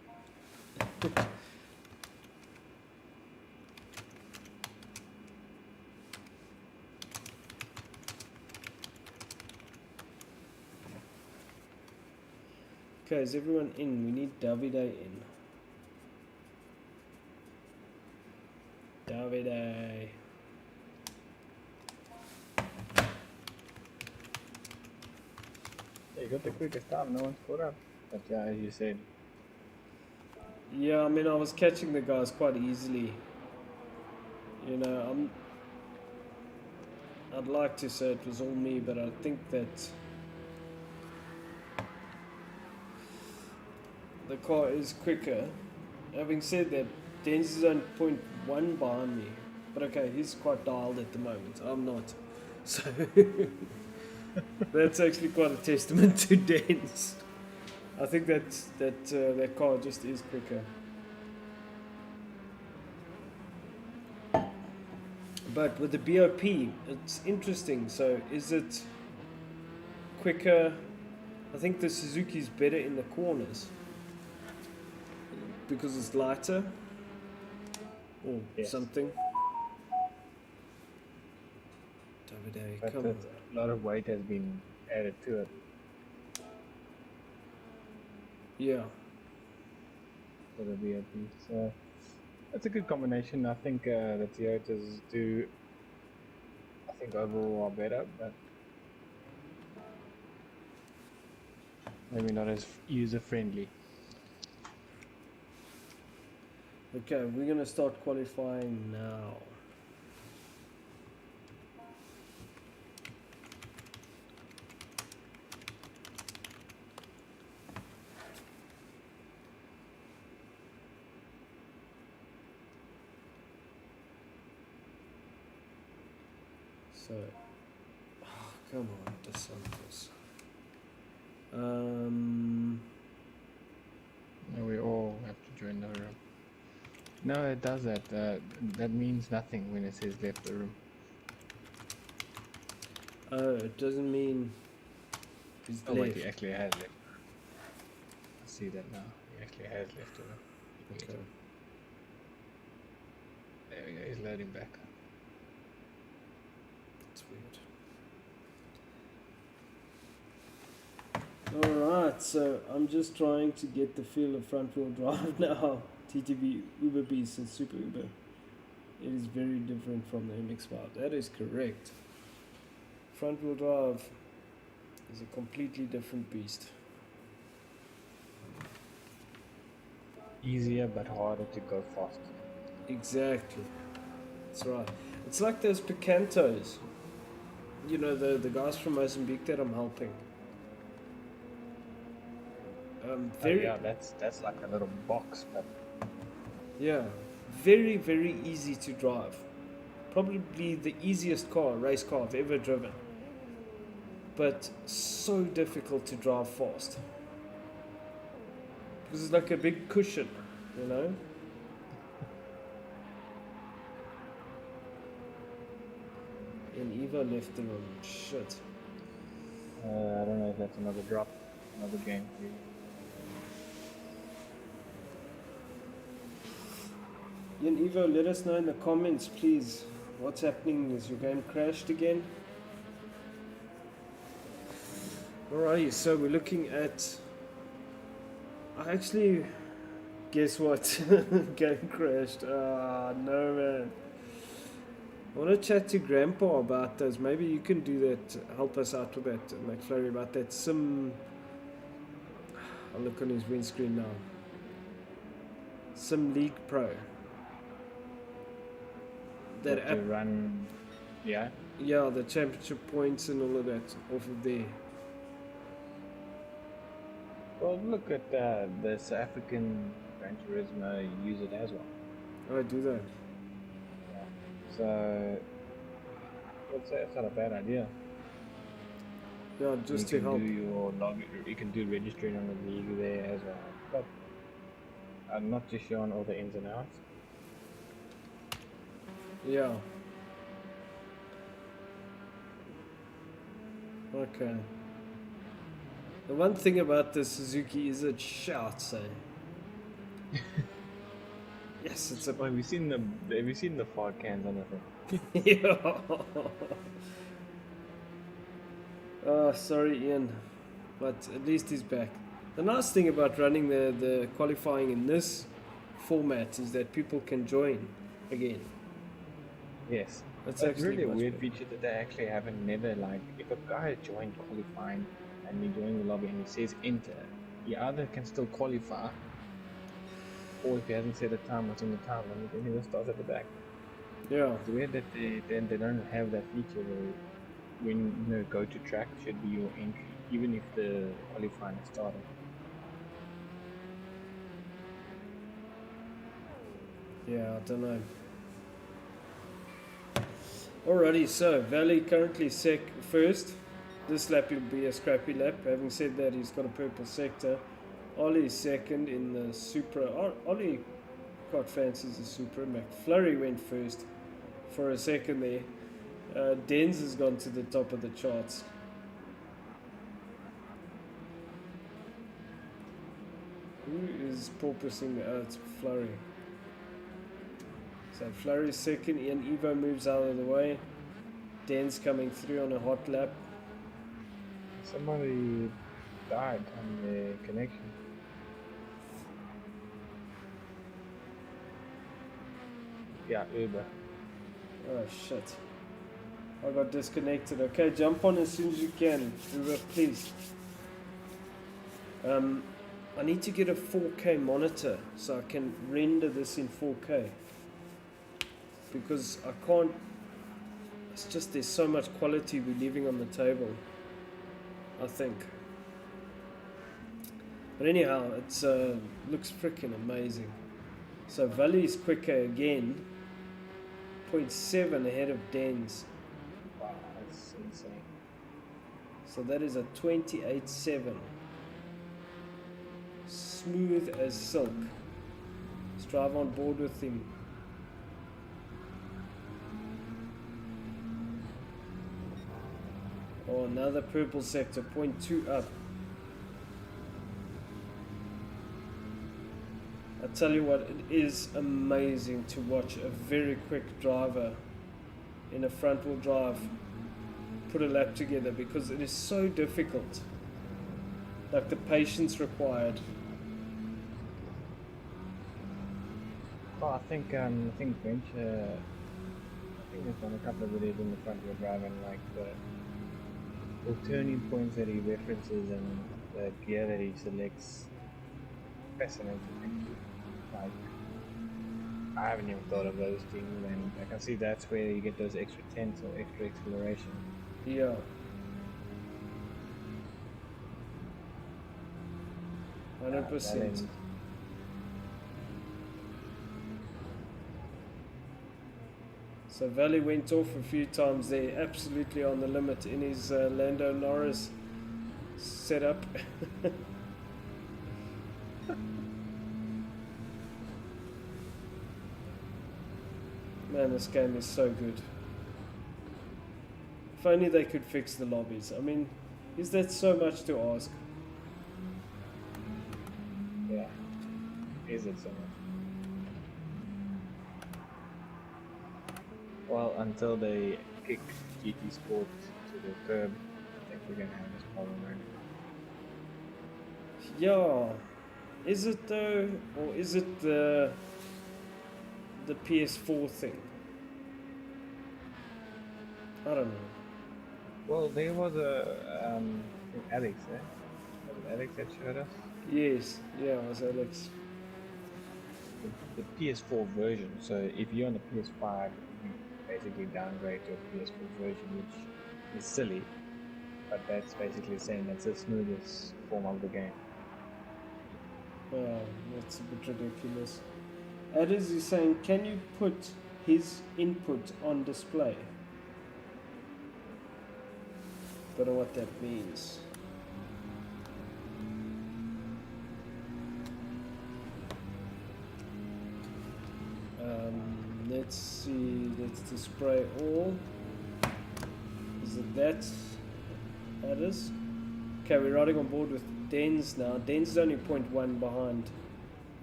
Speaker 3: Okay, is everyone in? We need Davide in. Davide.
Speaker 4: Yeah, you got the quickest time, no one's caught up. But yeah, as you said,
Speaker 3: Yeah, I mean, I was catching the guys quite easily. You know, I'd like to say it was all me, but I think that the car is quicker. Having said that, Denz is on 0.1 behind me. But okay, he's quite dialed at the moment. I'm not. So that's actually quite a testament to Dance. I think that car just is quicker. But with the BOP, it's interesting. So is it quicker? I think the Suzuki's better in the corners because it's lighter or
Speaker 4: Yes.
Speaker 3: something. Davide,
Speaker 4: But
Speaker 3: come on.
Speaker 4: a lot of weight has been added to it
Speaker 3: Yeah.
Speaker 4: for the BOP. So it's a good combination. I think the Toyotas do, I think overall are better, but maybe not as user friendly.
Speaker 3: Okay, we're gonna start qualifying now. So, oh, come on, DeSantis.
Speaker 4: And we all have to join the room. No, it does that. That means nothing when it says left the room.
Speaker 3: Oh, it doesn't mean he's
Speaker 4: Oh
Speaker 3: left.
Speaker 4: wait, he actually has left. I see that now. He actually has left the room.
Speaker 3: Okay.
Speaker 4: There we go. He's loading back.
Speaker 3: That's weird. Alright, so I'm just trying to get the feel of front wheel drive now. TTV Uber Beast and Super Uber. It is very different from the MX-5. That is correct. Front wheel drive is a completely different beast.
Speaker 4: Easier but harder to go fast.
Speaker 3: Exactly. That's right. It's like those Picantos. You know, the guys from Mozambique that I'm helping. Very,
Speaker 4: yeah, that's like a little box, but
Speaker 3: yeah, very, very easy to drive. Probably the easiest car, race car I've ever driven. But so difficult to drive fast. Because it's like a big cushion, you know? And Eva left the room. Shit.
Speaker 4: I don't know if that's another drop, another game for you.
Speaker 3: Ian Evo, let us know in the comments, please. What's happening? Is your game crashed again? Alrighty, so we're looking at. I actually. Guess what? Game crashed. Ah, no, man. I want to chat to Grandpa about those. Maybe you can do that. Help us out with that, McFlurry, about that Sim. I'll look on his windscreen now. Sim League Pro. That
Speaker 4: To
Speaker 3: app.
Speaker 4: run, yeah.
Speaker 3: Yeah, the championship points and all of that off of there.
Speaker 4: Well, look at the South African Gran Turismo use it as well.
Speaker 3: I do that.
Speaker 4: Yeah. So, let's say it's not a bad idea.
Speaker 3: Yeah, just to
Speaker 4: you can
Speaker 3: help.
Speaker 4: do your log. You can do registering on the league there as well. But I'm not too sure on all the ins and outs.
Speaker 3: Yeah. Okay. The one thing about the Suzuki is it shouts, eh? Yes, it's a.
Speaker 4: Well, have you seen the fog cans on the thing?
Speaker 3: Yeah. Oh, sorry, Ian. But at least he's back. The nice thing about running the qualifying in this format is that people can join again.
Speaker 4: Yes.
Speaker 3: That's
Speaker 4: It's
Speaker 3: actually
Speaker 4: really a
Speaker 3: much
Speaker 4: weird
Speaker 3: better.
Speaker 4: feature that they actually haven't never, like, if a guy joined qualifying and he joined the lobby and he says enter, he either can still qualify, or if he hasn't set a time what's in the time limit, then he just starts at the back.
Speaker 3: Yeah.
Speaker 4: It's weird that they don't have that feature where when you know go to track should be your entry, even if the qualifying is started.
Speaker 3: Yeah, I don't know. Alrighty, so Valley currently first. This lap will be a scrappy lap. Having said that, he's got a purple sector. Ollie second in the Supra. Ollie quite fancies the Supra. McFlurry went first for a second there. Denz has gone to the top of the charts. Who is porpoising? It's Flurry. So Flurry's second. Ian Evo moves out of the way. Denz coming through on a hot lap.
Speaker 4: Somebody died on the connection. Yeah, Uber.
Speaker 3: Oh shit. I got disconnected. Okay, jump on as soon as you can. Uber, please. I need to get a 4K monitor so I can render this in 4K. Because I can't. It's just there's so much quality we're leaving on the table, I think. But anyhow, it's looks freaking amazing. So Valley's quicker again. 0.7 ahead of Denz.
Speaker 4: Wow, that's insane.
Speaker 3: So that is a 28.7. Smooth as silk. Let's drive on board with him. Oh, another purple sector, 0.2 up. I tell you what, it is amazing to watch a very quick driver in a front wheel drive put a lap together, because it is so difficult. Like the patience required.
Speaker 4: Well, I think Venture. I think there's done a couple of videos in the front wheel drive, and like the turning points that he references and the gear that he selects. Fascinating. Like, I haven't even thought of those things, and I can see that's where you get those extra tense or extra acceleration.
Speaker 3: Yeah. %. So Valley went off a few times there, absolutely on the limit in his Lando Norris setup. Man, this game is so good. If only they could fix the lobbies. I mean, is that so much to ask?
Speaker 4: Yeah. Is it so much? Well, until they kick GT Sport to the curb, I think we're gonna have this problem, right?
Speaker 3: Yeah. Is it though, or is it the PS4 thing? I don't know.
Speaker 4: Well, there was a Alex, eh? Was it Alex that showed us
Speaker 3: Yes, yeah, it was Alex.
Speaker 4: the PS4 version. So if you're on the PS5, you basically downgrade to a PS4 version, which is silly, but that's basically saying that's the smoothest form of the game.
Speaker 3: Oh, that's a bit ridiculous. Adders is saying, can you put his input on display? Don't know what that means. Let's see, let's display all. Is it that? Adders? Okay, we're riding on board with Denz now. Denz is only 0.1 behind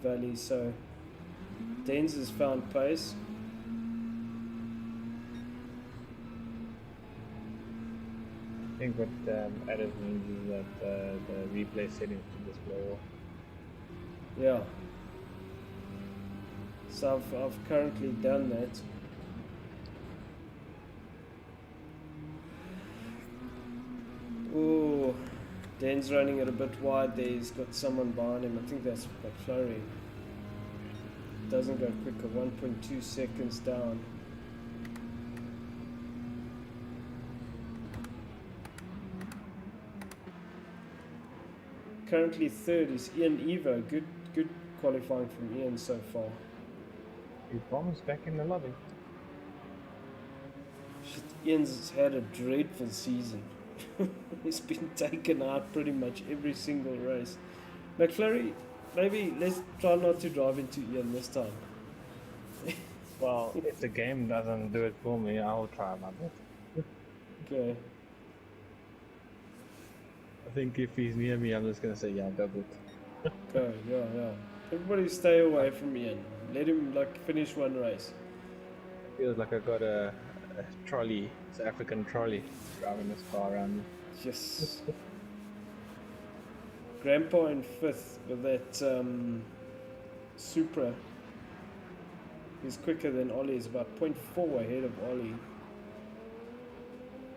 Speaker 3: Valley, so Denz has found pace.
Speaker 4: I think what Alex means is that the replay settings to display all.
Speaker 3: Yeah. So I've currently done that. Oh, Dan's running it a bit wide there. He's got someone behind him. I think that's McFlurry. Doesn't go quicker. 1.2 seconds down. Currently third is Ian Evo. Good qualifying from Ian so far.
Speaker 4: Is Bombs back in the lobby?
Speaker 3: Shit, Ian's had a dreadful season. He's been taken out pretty much every single race. McFlurry, maybe let's try not to drive into Ian this time.
Speaker 4: Well, if the game doesn't do it for me, I'll try my best.
Speaker 3: Okay.
Speaker 4: I think if he's near me, I'm just gonna say, yeah, go good.
Speaker 3: Okay, yeah. Everybody stay away from Ian. Let him finish one race.
Speaker 4: Feels like I got a trolley, South African trolley, driving this car around me.
Speaker 3: Yes. Grandpa in fifth with that Supra. He's quicker than Ollie. He's about 0.4 ahead of Ollie.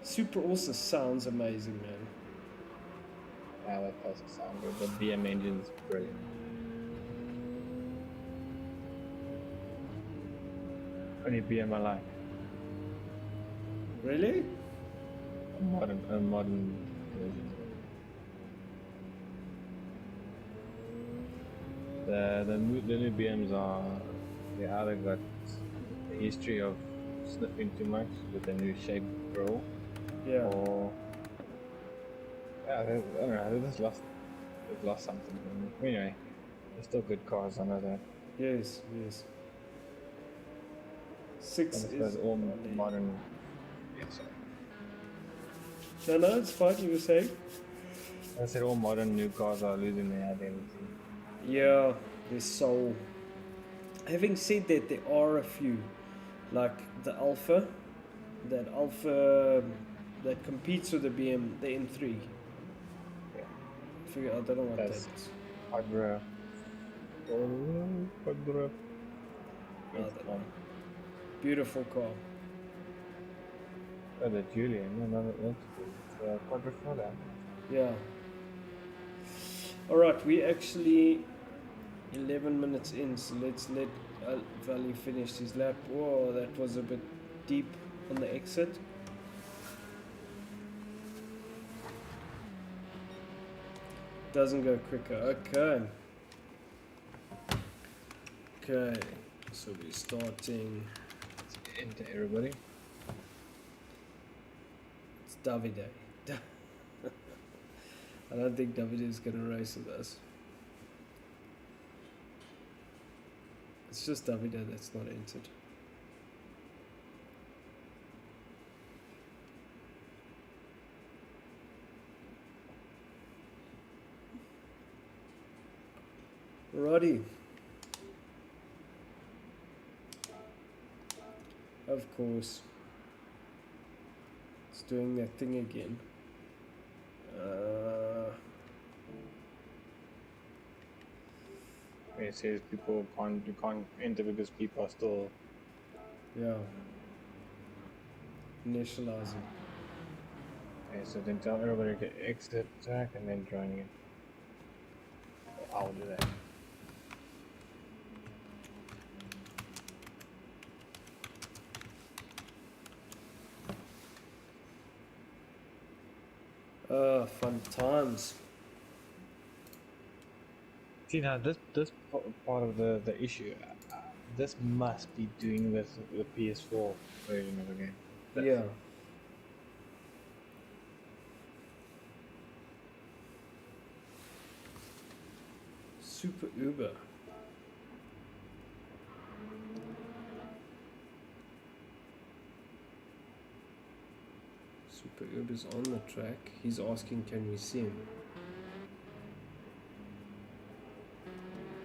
Speaker 3: Supra also sounds amazing, man.
Speaker 4: Yeah, that does sound good. The BM engine's brilliant. Only BM I like.
Speaker 3: Really?
Speaker 4: A modern version. The new BMs are, they either got the history of sniffing too much with the new shape roll,
Speaker 3: Yeah.
Speaker 4: or yeah, I don't know, they've lost something. Anyway, they're still good cars, I know that.
Speaker 3: Yes. Six
Speaker 4: And I suppose
Speaker 3: is
Speaker 4: all modern. Yeah, sorry.
Speaker 3: No, it's fine. You were saying?
Speaker 4: I said all modern new cars are losing their identity.
Speaker 3: Yeah, their soul. Having said that, there are a few, like the Alpha, that competes with the BM, the M3.
Speaker 4: Yeah.
Speaker 3: I don't know what that
Speaker 4: That's
Speaker 3: is.
Speaker 4: Quadra. Quadra.
Speaker 3: I don't know. Beautiful car.
Speaker 4: Oh, the Julian. No, that's Quadrifoda.
Speaker 3: Yeah. All right, we actually 11 minutes in, so let's let Valley finish his lap. Whoa, that was a bit deep on the exit. Doesn't go quicker. Okay, so we're starting.
Speaker 4: Into everybody.
Speaker 3: It's Davide. I don't think Davide is gonna race with us. It's just Davide that's not entered. Alrighty. Of course. It's doing that thing again.
Speaker 4: It says you can't enter because people are still.
Speaker 3: Yeah. Initializing.
Speaker 4: Okay, so then tell everybody to exit track and then join again. I'll do that.
Speaker 3: Fun times.
Speaker 4: See now, this part of the issue, this must be doing with the PS4 version of the game.
Speaker 3: Yeah. Super Uber. Super Uber's on the track. He's asking, can we see him?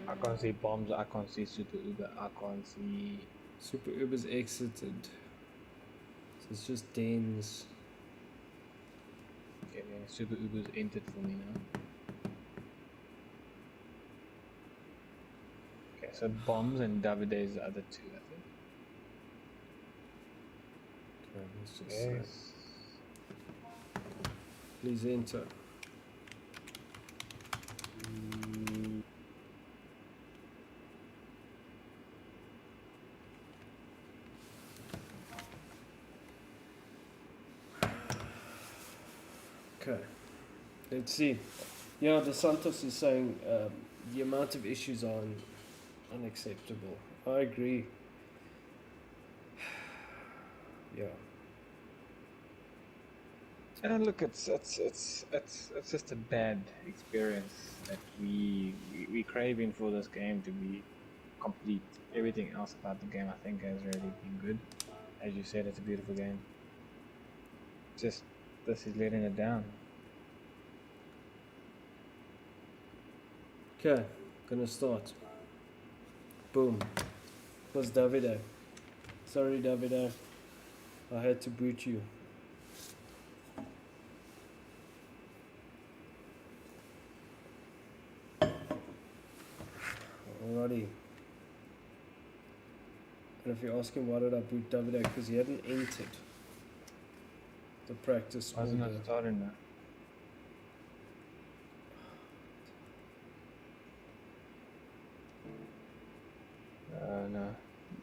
Speaker 4: I can't see bombs. I can't see Super Uber. I can't see.
Speaker 3: Super Uber's exited. So it's just Dane's.
Speaker 4: Okay, then Super Uber's entered for me now. Okay, so bombs and Davide's the other two, I think.
Speaker 3: Okay, let's just
Speaker 4: Yes.
Speaker 3: please enter. Okay, let's see. Yeah, De Santos is saying the amount of issues are unacceptable. I agree. Yeah.
Speaker 4: And look, it's just a bad experience that we craving for this game to be complete. Everything else about the game, I think, has already been good. As you said, it's a beautiful game. Just this is letting it down.
Speaker 3: Okay, gonna start. Boom. Was Davide. Sorry, Davide. I had to boot you. Alrighty. And if you're asking why did I boot Davide, because he hadn't entered the practice
Speaker 4: Wasn't
Speaker 3: order.
Speaker 4: it starting now?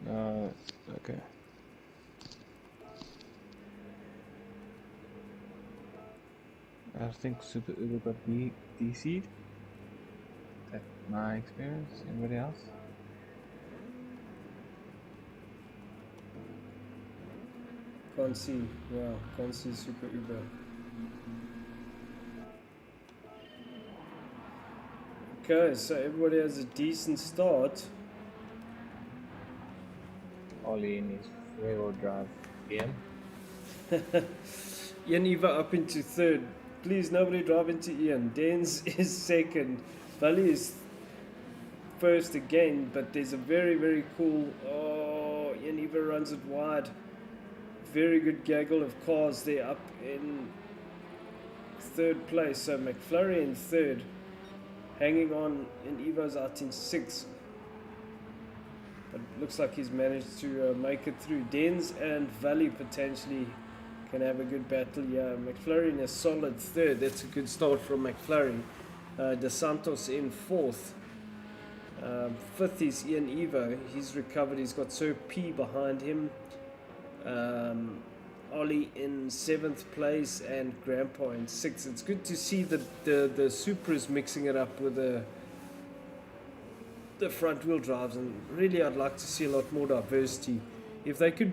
Speaker 4: No, okay. I think Super Uber got DC'd. That's my experience. Anybody else?
Speaker 3: Can't see. Wow, can't see Super Uber. Okay, so everybody has a decent start.
Speaker 4: Ollie in his rear-wheel drive BM.
Speaker 3: Ian Eva up into third. Please, nobody drive into Ian. Dens is second. Valley is first again, but there's a very, very cool... Oh, Ian Eva runs it wide. Very good gaggle of cars there up in third place. So McFlurry in third. Hanging on, and Evo's out in sixth. But looks like he's managed to make it through. Dens and Valley potentially can have a good battle. Yeah, McFlurry in a solid third. That's a good start from McFlurry. De Santos in fourth. Fifth is Ian Evo. He's recovered. He's got Sir P behind him. Ollie in seventh place and Grandpa in sixth. It's good to see the Supras mixing it up with the front wheel drives, and really I'd like to see a lot more diversity. If they could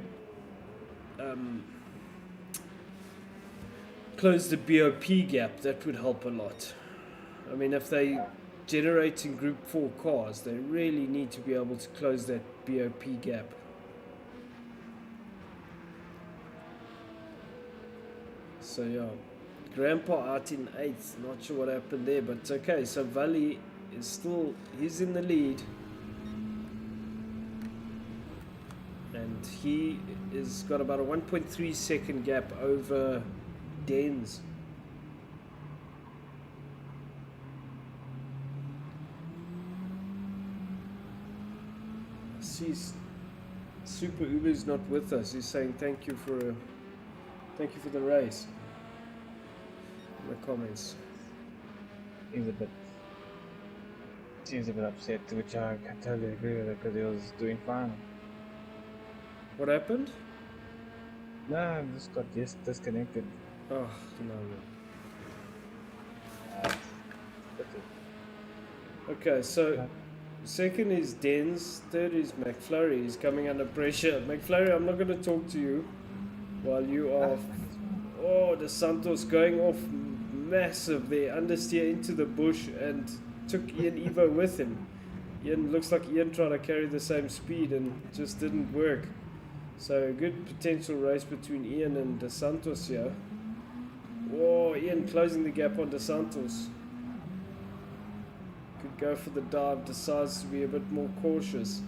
Speaker 3: close the BOP gap, that would help a lot. I mean, if they generating Group 4 cars, they really need to be able to close that BOP gap. So yeah, Grandpa out in 8th, not sure what happened there, but it's okay. So Valley is still, he's in the lead. And he is got about a 1.3 second gap over Dens. I see Super Uber's not with us. He's saying thank you for the race. In the comments.
Speaker 4: Seems a bit upset, which I can totally agree with it because he was doing fine.
Speaker 3: What happened?
Speaker 4: No, I just got disconnected.
Speaker 3: Oh, no.
Speaker 4: That's it.
Speaker 3: Okay, so second is Dens, third is McFlurry. He's coming under pressure. McFlurry, I'm not going to talk to you while you are... Oh, the Santos going off massive there. Understeer into the bush and took Ian Evo with him. Ian, looks like Ian tried to carry the same speed and just didn't work. So a good potential race between Ian and De Santos here. Oh, Ian closing the gap on De Santos. Could go for the dive, decides to be a bit more cautious.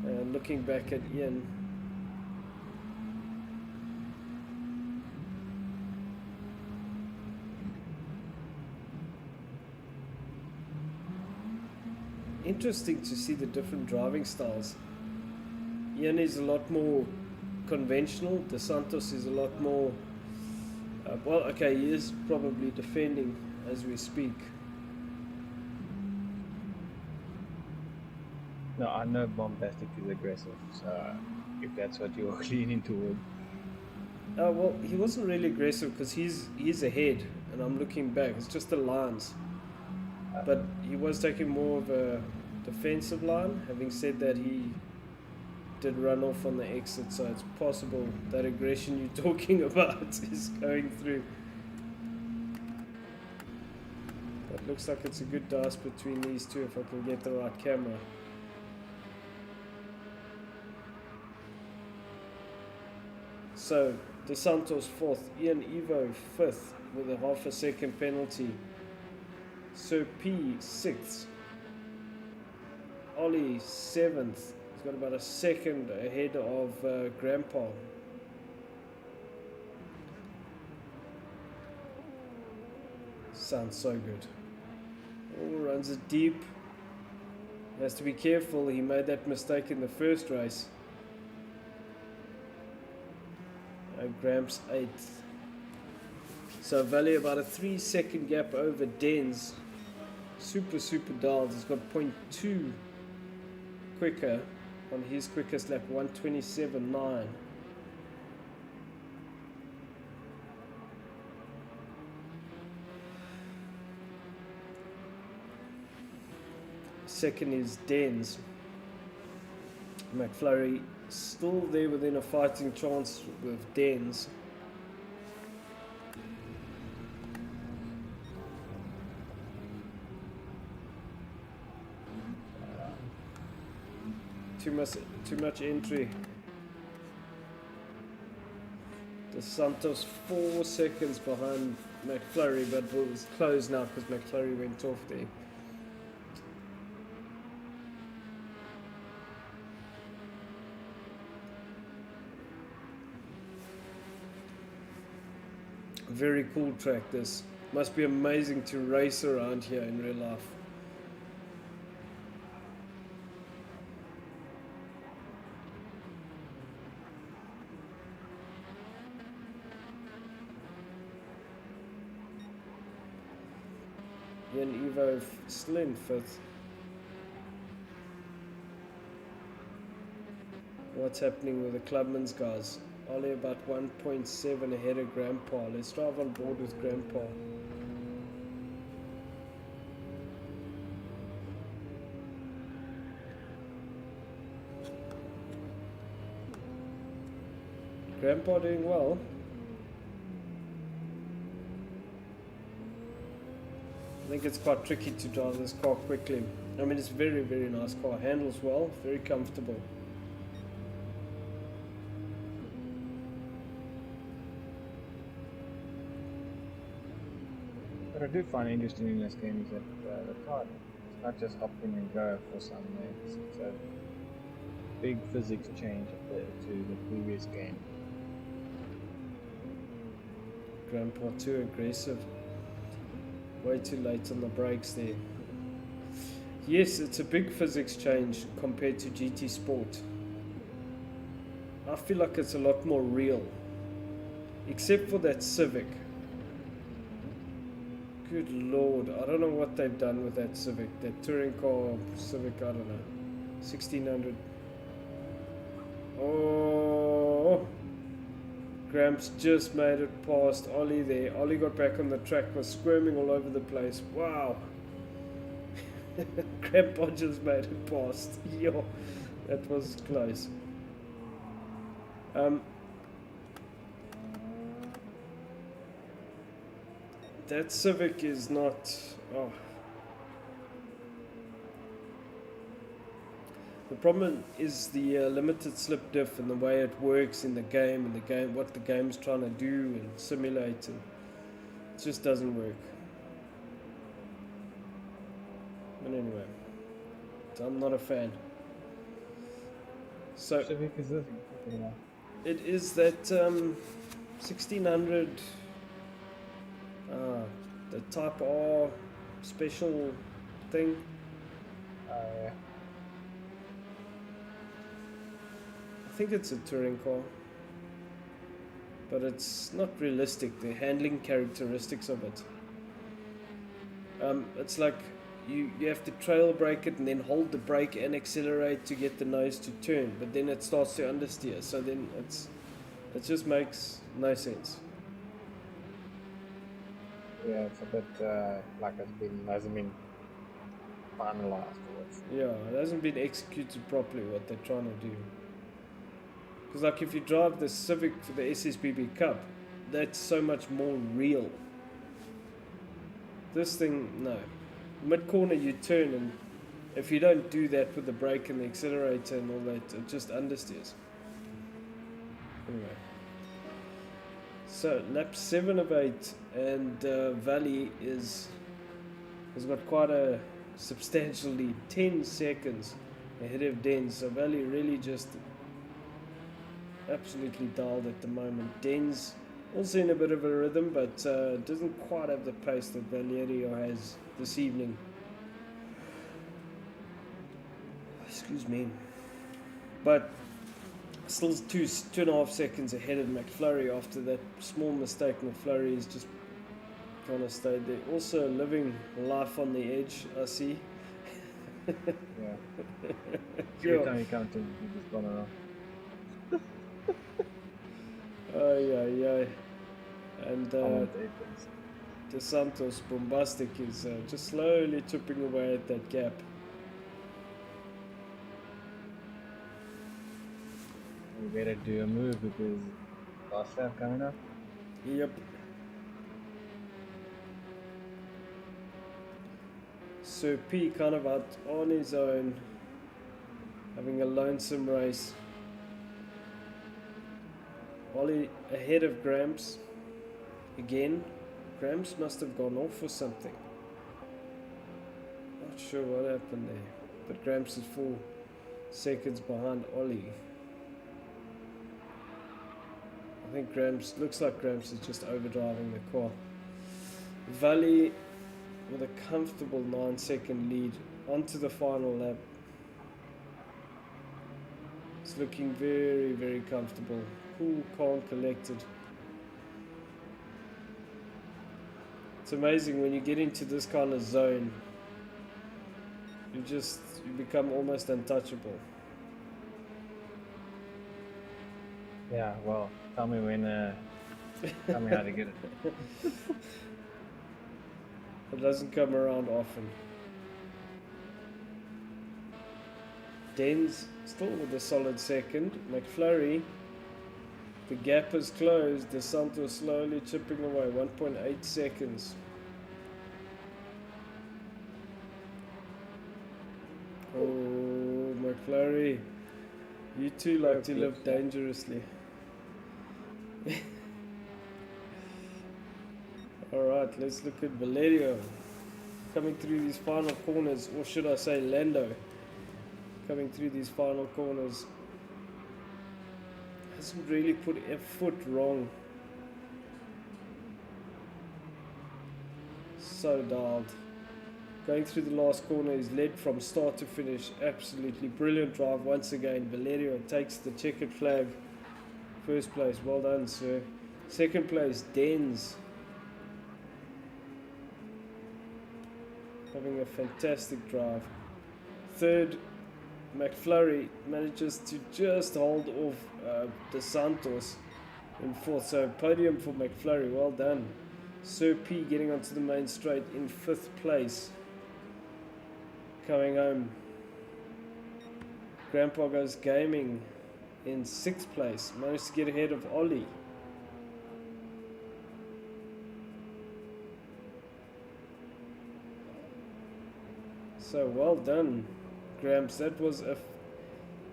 Speaker 3: And looking back at Ian. Interesting to see the different driving styles. Ian is a lot more conventional. De Santos is a lot more... well, okay, he is probably defending as we speak.
Speaker 4: No, I know Bombastic is aggressive, so if that's what you're leaning toward.
Speaker 3: Well, he wasn't really aggressive because he's ahead and I'm looking back. It's just the lines. But he was taking more of a defensive line. Having said that, he did run off on the exit, so it's possible that aggression you're talking about is going through. Looks like it's a good dice between these two if I can get the right camera. So, Dos Santos 4th, Ian Evo 5th with a half a second penalty. Sir P 6th. Ollie 7th. He's got about a second ahead of Grandpa. Sounds so good. Oh, runs it deep. He has to be careful. He made that mistake in the first race. Gramps 8th. So Valley about a 3-second gap over Dens. Super dialed. He's got 0.2 quicker on his quickest lap, 1:27.9. Second is Dens. McFlurry still there within a fighting chance with Dens. Too much entry. Dos Santos 4 seconds behind McFlurry, but it was closed now because McFlurry went off there. Very cool track this. Must be amazing to race around here in real life. Ian Evo still in 5th. What's happening with the Clubman's guys? Only about 1.7 ahead of Grandpa. Let's drive on board with Grandpa. Grandpa doing well. I think it's quite tricky to drive this car quickly. I mean, it's a very nice car. Handles well, very comfortable.
Speaker 4: What I do find interesting in this game is that the car, it's not just hop in and go for some lanes. It's a big physics change to the previous game.
Speaker 3: Grandpa too aggressive. Way too late on the brakes there. Yes, it's a big physics change compared to GT Sport. I feel like it's a lot more real. Except for that Civic. Good lord, I don't know what they've done with that Civic. That touring car Civic, I don't know. 1600. Oh, Gramps just made it past Ollie there. Ollie got back on the track, was squirming all over the place. Wow. Grandpa just made it past. Yo, that was close. That Civic is not... Oh. The problem is the limited slip diff and the way it works in the game, and what the game's trying to do and simulate, and it just doesn't work. But anyway, I'm not a fan. So
Speaker 4: Civic is this?
Speaker 3: it is that 1600, the Type R special thing.
Speaker 4: Yeah.
Speaker 3: I think it's a touring car, but it's not realistic, the handling characteristics of it. It's like you have to trail brake it and then hold the brake and accelerate to get the nose to turn, but then it starts to understeer, so then it just makes no sense.
Speaker 4: Yeah, it's a bit like hasn't been finalized.
Speaker 3: Yeah, it hasn't been executed properly what they're trying to do. Because like if you drive the Civic for the SSBB Cup, that's so much more real. This thing, no. mid corner you turn, and if you don't do that with the brake and the accelerator and all that, it just understeers. Anyway, so lap 7 of 8, and Valley has got quite a substantial lead, 10 seconds ahead of Dens. So Valley really just absolutely dialed at the moment. Dens also in a bit of a rhythm, but doesn't quite have the pace that Valerio has this evening. Excuse me. But still 2.5 seconds ahead of McFlurry after that small mistake. McFlurry is just kind of stayed there. Also living life on the edge, I see.
Speaker 4: Yeah. Every time you come to, you just gone around.
Speaker 3: Oh yeah. And
Speaker 4: Commentators.
Speaker 3: De Santos Bombastic is just slowly chipping away at that gap.
Speaker 4: We better do a move because last lap coming up.
Speaker 3: Yep. Sir P kind of out on his own, having a lonesome race. Ollie ahead of Gramps again. Gramps must have gone off or something. Not sure what happened there, but Gramps is 4 seconds behind Ollie. I think looks like Gramps is just overdriving the car. Valley with a comfortable 9-second lead onto the final lap. It's looking very, very comfortable. Cool, calm, collected. It's amazing when you get into this kind of zone, you become almost untouchable.
Speaker 4: Yeah, well, tell me tell me how to get it.
Speaker 3: It doesn't come around often. Dens still with a solid second. McFlurry, the gap is closed. De Santos slowly chipping away, 1.8 seconds. Oh, McFlurry, you two like to live dangerously. Alright, let's look at Valerio coming through these final corners, or should I say Lando coming through these final corners. Hasn't really put a foot wrong. So dialed. Going through the last corner, is led from start to finish. Absolutely brilliant drive once again. Valerio takes the checkered flag. First place, well done, sir. Second place, Dens. Having a fantastic drive. Third, McFlurry manages to just hold off De Santos in fourth. So podium for McFlurry, well done. Sir P getting onto the main straight in fifth place. Coming home. Grandpa Goes Gaming in sixth place. Managed to get ahead of Ollie. So well done, Gramps. That was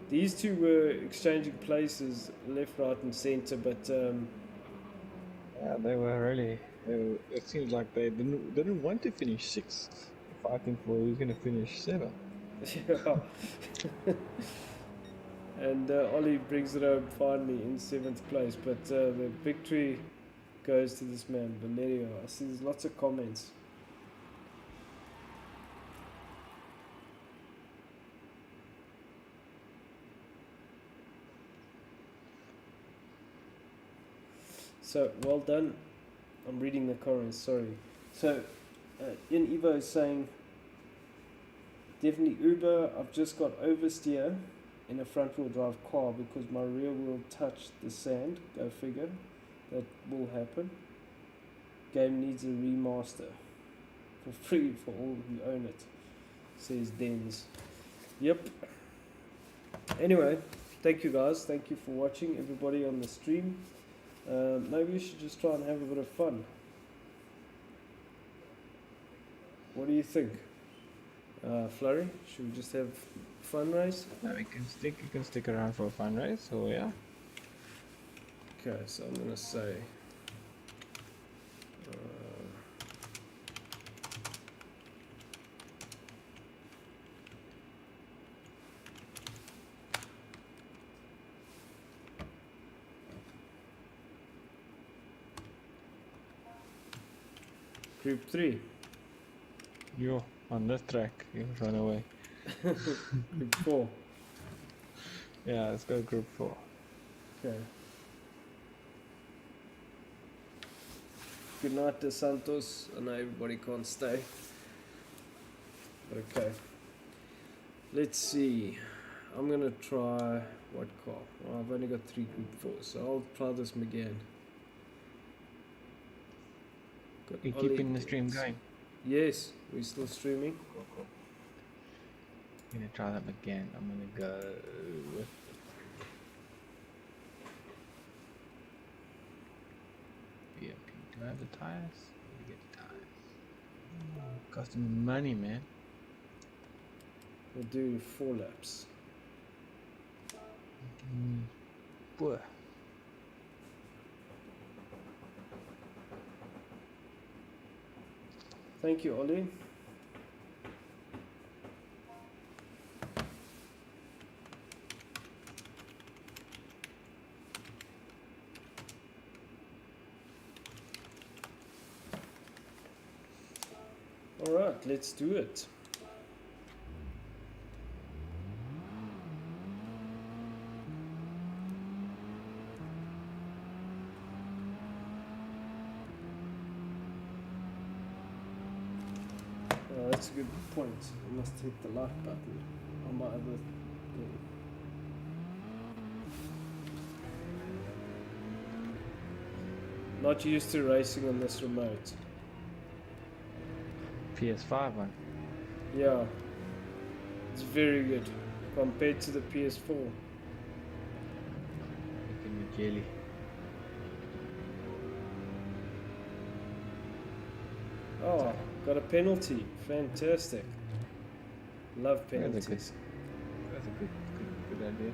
Speaker 3: these two were exchanging places left, right and centre, but
Speaker 4: Yeah, they were really. It seems like they didn't want to finish sixth, fighting for who's going to finish seventh.
Speaker 3: yeah. And Ollie brings it home finally in seventh place, but the victory goes to this man, Valerio. I see there's lots of comments. So, well done. I'm reading the comments, sorry. So, Ian Evo is saying, definitely Uber, I've just got oversteer in a front wheel drive car because my rear wheel touched the sand. Go figure. That will happen. Game needs a remaster. For free for all who own it. Says Dens. Yep. Anyway, thank you guys. Thank you for watching, everybody on the stream. Maybe we should just try and have a bit of fun. What do you think? Flurry, should we just have fun race?
Speaker 4: We can stick. You can stick around for a fun race. So yeah.
Speaker 3: Okay, so I'm gonna say. Group 3.
Speaker 4: You on this track. You run away.
Speaker 3: Group 4.
Speaker 4: Yeah, let's go group 4.
Speaker 3: Okay. Good night, De Santos. I know everybody can't stay. But okay. Let's see. I'm gonna try what car? Well, I've only got 3 group 4s, so I'll try this McGann. Got
Speaker 4: You
Speaker 3: Ollie
Speaker 4: keeping the stream
Speaker 3: Dix.
Speaker 4: going?
Speaker 3: Yes, we're still streaming.
Speaker 4: Cool. I'm gonna try them again. I'm gonna go with VIP. Do I have the tires? Let me get the tires. Costing money, man.
Speaker 3: We'll do 4 laps.
Speaker 4: Boy.
Speaker 3: Thank you, Ollie. All right, let's do it. That's a good point. I must hit the like button on my other thing. Not used to racing on this remote.
Speaker 4: PS5 one.
Speaker 3: Yeah, it's very good compared to the PS4.
Speaker 4: Making me jelly.
Speaker 3: Oh, got a penalty. Fantastic. Love
Speaker 4: That's a
Speaker 3: penalties.
Speaker 4: That's a good idea.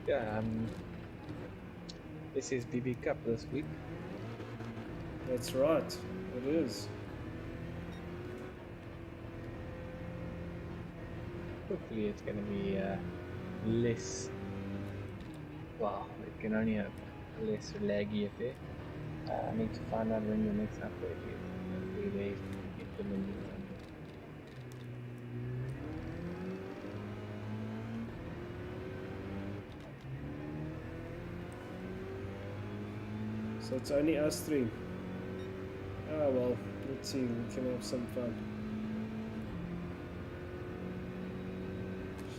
Speaker 4: Yeah, SSBB Cup this week.
Speaker 3: That's right. It is.
Speaker 4: Hopefully it's going to be less, well, it can only have a less laggy affair. I need to find out when the next update is. Hopefully they get them in
Speaker 3: So it's only us 3. Ah well, let's see. We can have some fun.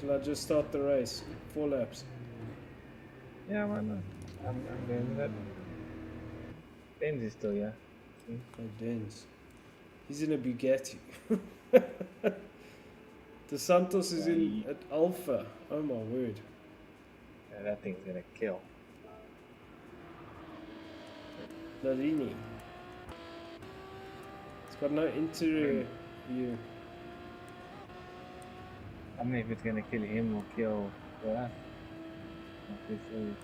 Speaker 3: Shall I just start the race? 4 laps.
Speaker 4: Yeah, why not? I'm going with that. Benz is still, yeah. See?
Speaker 3: Oh, Dens. He's in a Bugatti. De Santos is in at Alpha. Oh my word.
Speaker 4: Yeah, that thing's gonna kill.
Speaker 3: Larini. It's got no interior view.
Speaker 4: I don't know if it's gonna kill him or kill us. Not too sure.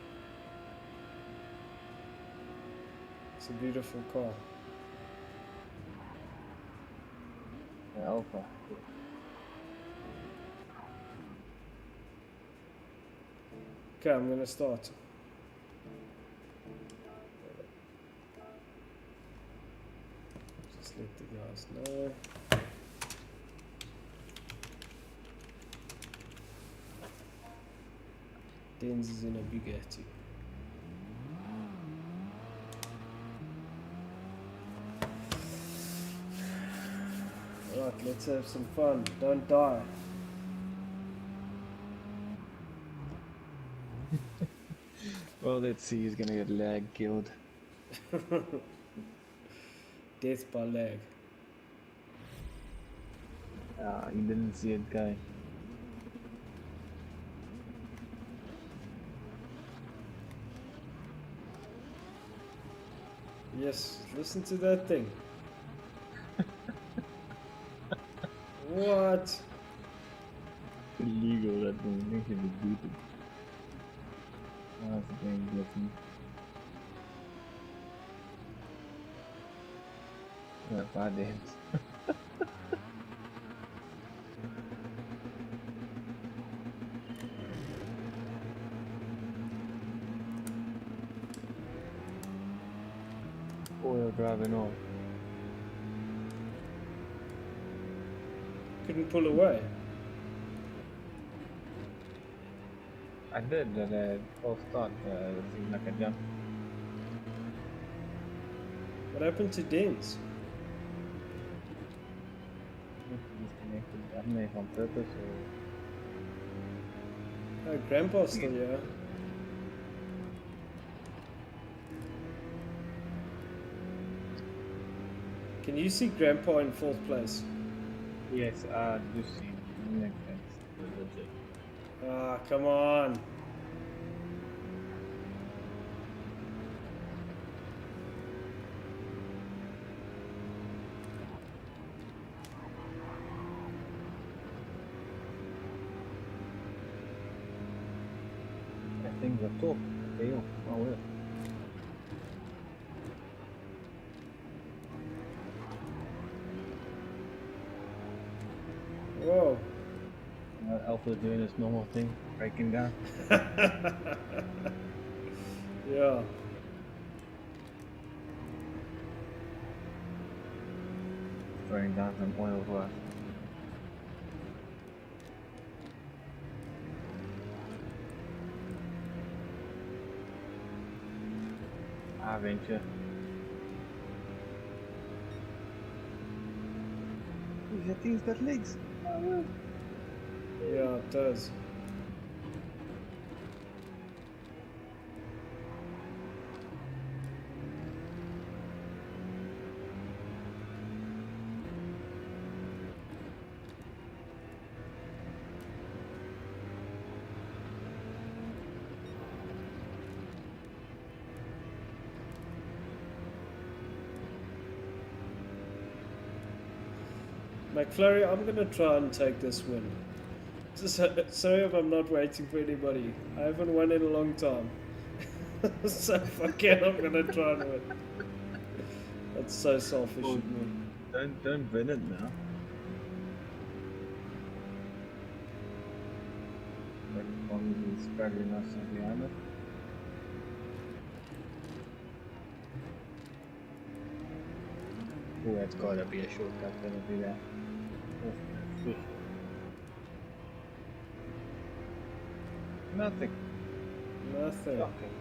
Speaker 3: It's a beautiful car.
Speaker 4: The Alpha.
Speaker 3: Okay, I'm gonna start. Just let the guys know. Dens is in a Bugatti. Right, let's have some fun. Don't die.
Speaker 4: Well, let's see. He's gonna get lag killed.
Speaker 3: Death by lag.
Speaker 4: You didn't see it going.
Speaker 3: Yes, listen to that thing. What?
Speaker 4: Illegal, that thing. They should be booted. Oh, that's the thing, listen. Yeah, bad names. Oil driving off.
Speaker 3: Couldn't pull away.
Speaker 4: I did at a false start, it seemed like a jump.
Speaker 3: What happened to Dens?
Speaker 4: Disconnected. I don't know if on purpose or.
Speaker 3: Oh, Grandpa's still here. Can you see Grandpa in fourth place?
Speaker 4: Yes, I do see. Makes sense. Legit.
Speaker 3: Ah, come on.
Speaker 4: That thing's a top. Okay, oh well.
Speaker 3: Whoa.
Speaker 4: Alpha doing his normal thing, breaking down.
Speaker 3: Yeah.
Speaker 4: Throwing down some oil for us. Venture. That thing's got legs.
Speaker 3: Yeah, it does. McFlurry, I'm gonna try and take this win. Just sorry if I'm not waiting for anybody. I haven't won in a long time. So fuck it, I'm gonna try and win. That's so selfish of me.
Speaker 4: Don't win it now. But one is struggling us behind us. Oh, that's gotta be a shortcut penalty there. Nothing.
Speaker 3: Nothing.
Speaker 4: Shocking.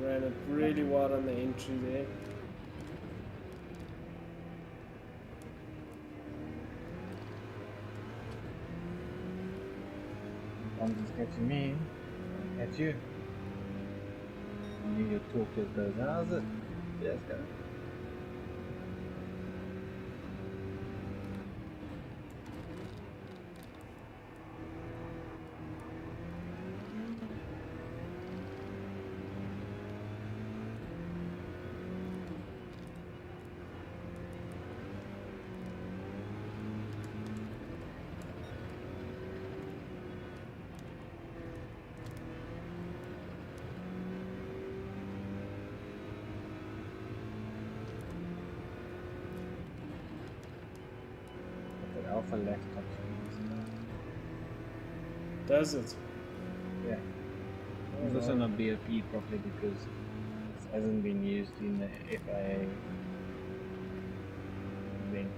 Speaker 3: Ran it really wide on the entry there.
Speaker 4: I'm just catching me. Catch you. You need to talk to those. How's it? Yes, go. Alpha left top speed.
Speaker 3: Does it?
Speaker 4: Yeah. It's also not BFE properly because it hasn't been used in the FIA event.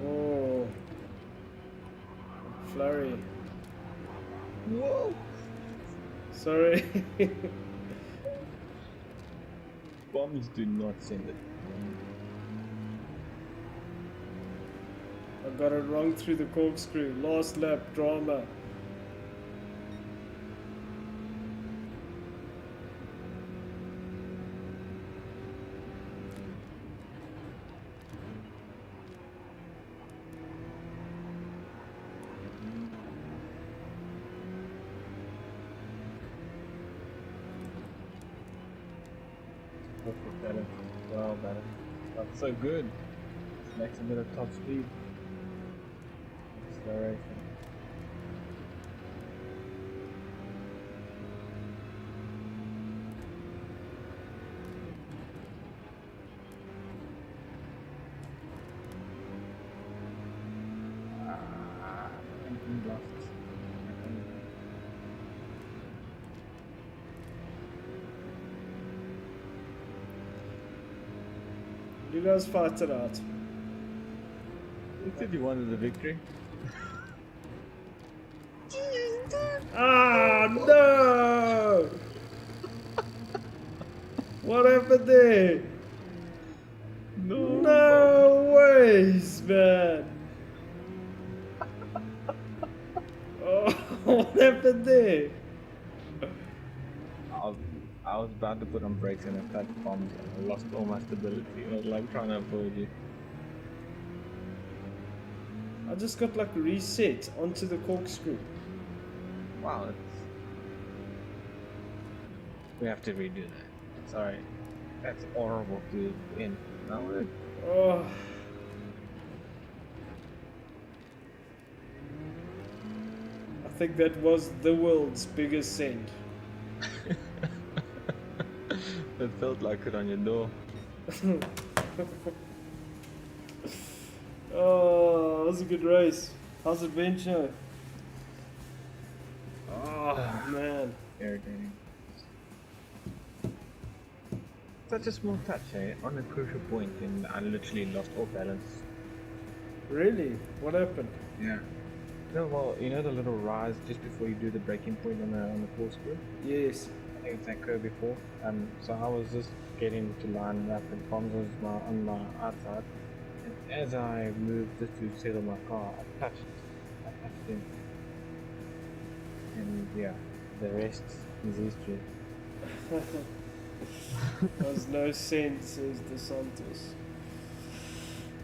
Speaker 3: Oh. Flurry.
Speaker 4: Whoa!
Speaker 3: Sorry.
Speaker 4: Bombs do not send it.
Speaker 3: I got it wrong through the corkscrew. Last lap drama.
Speaker 4: Perfect balance. Wow, balance. That's so good. Makes a bit of top speed. Acceleration. And lost.
Speaker 3: You guys fight it out.
Speaker 4: You said you wanted the victory.
Speaker 3: Ah, no! What happened there?
Speaker 4: No.
Speaker 3: No ways, man. Oh, what happened there?
Speaker 4: I was about to put on brakes and I touched bombs and I lost all my stability. I was like trying to avoid you.
Speaker 3: I just got like reset onto the corkscrew.
Speaker 4: Wow, we have to redo that. Sorry. That's horrible to win. No,
Speaker 3: Oh. I think that was the world's biggest send.
Speaker 4: it felt like it on your door.
Speaker 3: Oh, that was a good race. How's adventure? Oh, man.
Speaker 4: Irritating. Such a small touch, eh? On a crucial point, and I literally lost all balance.
Speaker 3: Really? What happened?
Speaker 4: Yeah. No, well, you know the little rise just before you do the braking point on the corkscrew?
Speaker 3: Yes.
Speaker 4: I think it's that curve before. So I was just getting to line up and bombs was on my outside. And as I moved just to settle my car, I touched him. And yeah, the rest is history.
Speaker 3: There's no sense, says the Santos.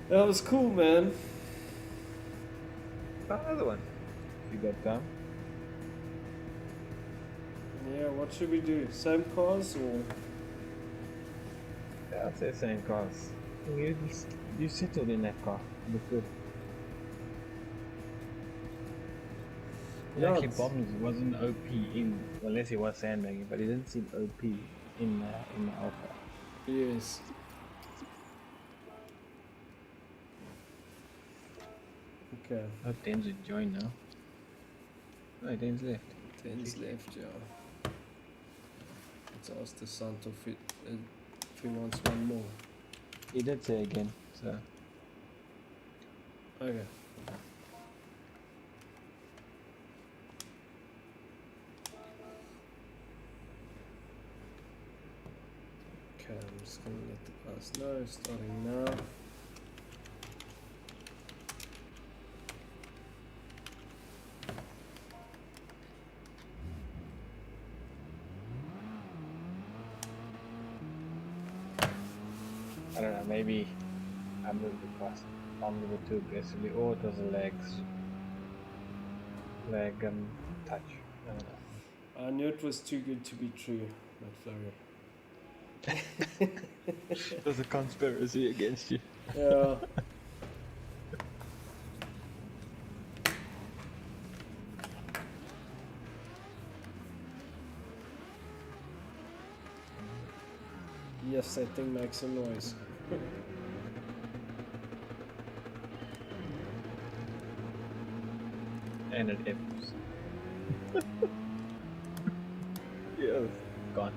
Speaker 3: That was cool, man.
Speaker 4: Another one. You got time?
Speaker 3: Yeah, what should we do? Same cars or?
Speaker 4: Yeah, I'd say same cars. You settled in that car. Look good.
Speaker 3: Yeah,
Speaker 4: Actually,
Speaker 3: it's-
Speaker 4: Bombs wasn't OP in, unless he was sandbagging, but he didn't seem OP in the alpha.
Speaker 3: Yes. Okay.
Speaker 4: I hope Den's would join now. No, Den's left.
Speaker 3: 10's left, yeah. Let's ask the Santo if he wants one more.
Speaker 4: He did say again, so.
Speaker 3: Okay. Okay, I'm just gonna let the class know, starting now.
Speaker 4: I don't know, maybe I moved the class on a little too aggressively, or it was a leg touch. I don't know.
Speaker 3: I knew it was too good to be true, McFlurry.
Speaker 4: There's a conspiracy against you.
Speaker 3: Yeah. Yes, that thing makes a noise.
Speaker 4: And it echoes. Yeah, it's gone.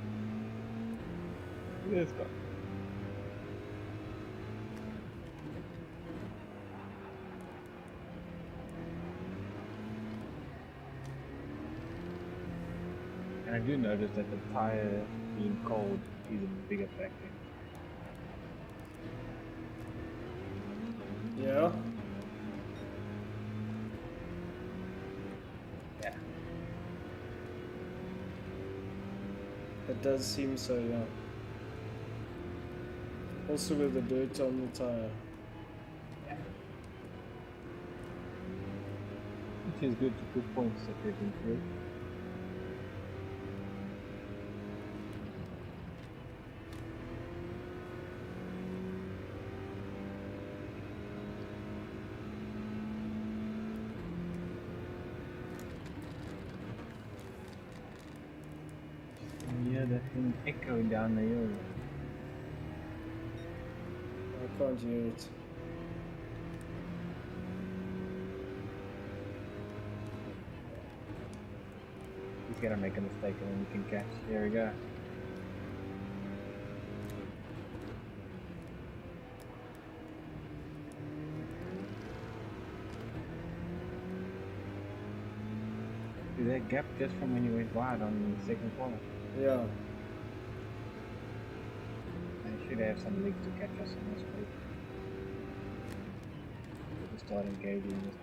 Speaker 4: It's gone. And I do notice that the tire being cold is a bigger factor.
Speaker 3: Yeah.
Speaker 4: Yeah.
Speaker 3: It does seem so, yeah. Also with the dirt on the tire.
Speaker 4: Which is good points that they've improved. Yeah, that thing echoing down the hill.
Speaker 3: I can't hear it.
Speaker 4: He's gonna make a mistake and then you can catch. Here we go. See that gap just from when you went wide on the second corner.
Speaker 3: Yeah.
Speaker 4: I should have some legs to catch us on this place. We'll start engaging this.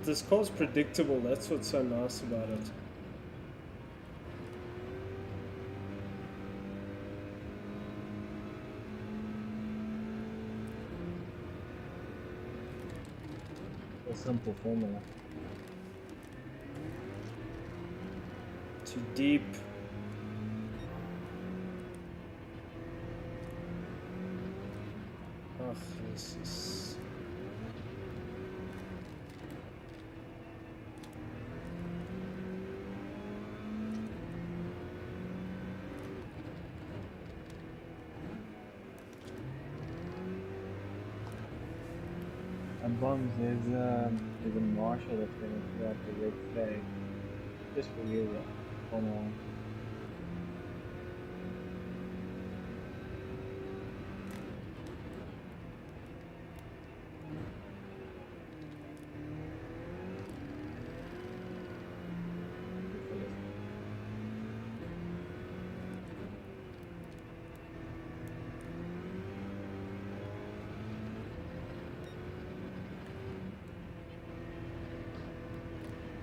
Speaker 3: This car's predictable, that's what's so nice about it.
Speaker 4: A simple formula.
Speaker 3: Too deep. Oh, Jesus.
Speaker 4: And bums, there's a marshal that's gonna throw out the red flag just for you. Corner one.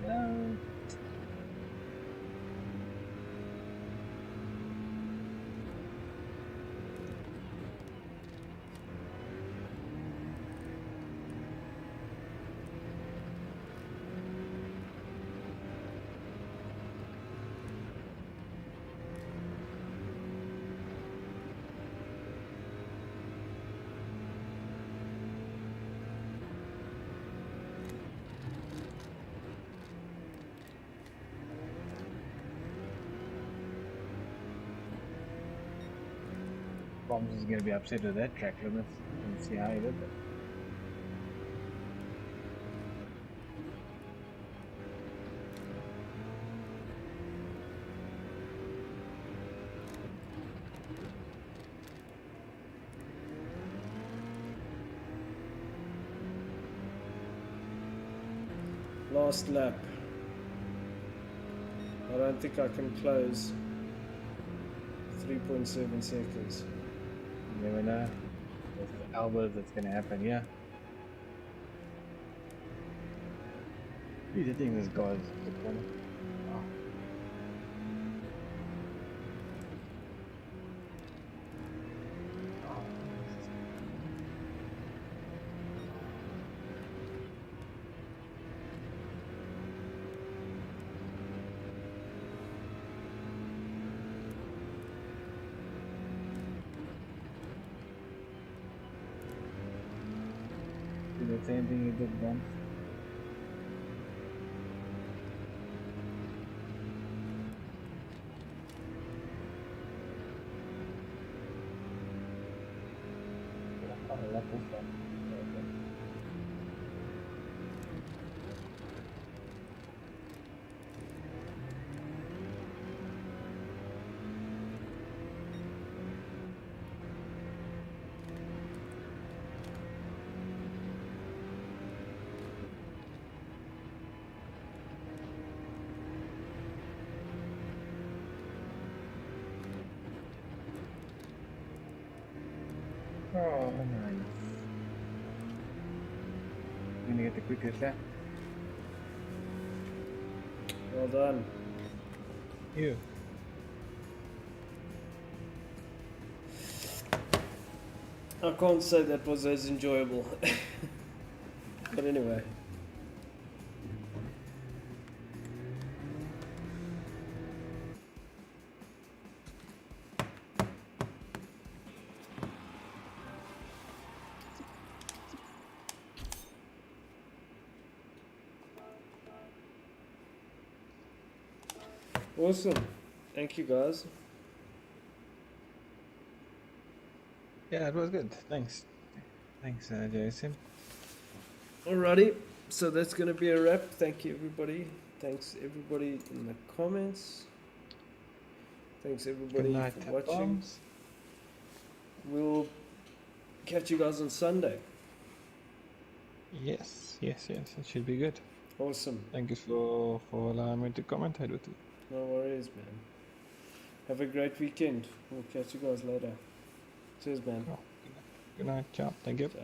Speaker 4: No. Bombs is gonna be upset with that track limit and see how he did it.
Speaker 3: Last lap. I don't think I can close 3.7 seconds.
Speaker 4: You never know. That's the elbows that's gonna happen, yeah. He's hitting this guy's the corner. Oh. Do the same thing you did once. Oh, local stuff. Okay. Oh, nice. Gonna get the quickest lap.
Speaker 3: Well done.
Speaker 4: You.
Speaker 3: I can't say that was as enjoyable. But anyway. Awesome. Thank you guys.
Speaker 4: Yeah, it was good. Thanks. Thanks, Jason.
Speaker 3: Alrighty. So that's gonna be a wrap. Thank you everybody. Thanks everybody in the comments. Thanks
Speaker 4: Good
Speaker 3: everybody
Speaker 4: night,
Speaker 3: for watching.
Speaker 4: bombs.
Speaker 3: We'll catch you guys on Sunday.
Speaker 4: Yes, yes, yes. It should be good.
Speaker 3: Awesome.
Speaker 4: Thank you for allowing me to commentate with you.
Speaker 3: No worries, man. Have a great weekend. We'll catch you guys later. Cheers, man.
Speaker 4: Cool. Good night. Ciao. Thank you.
Speaker 3: Ciao.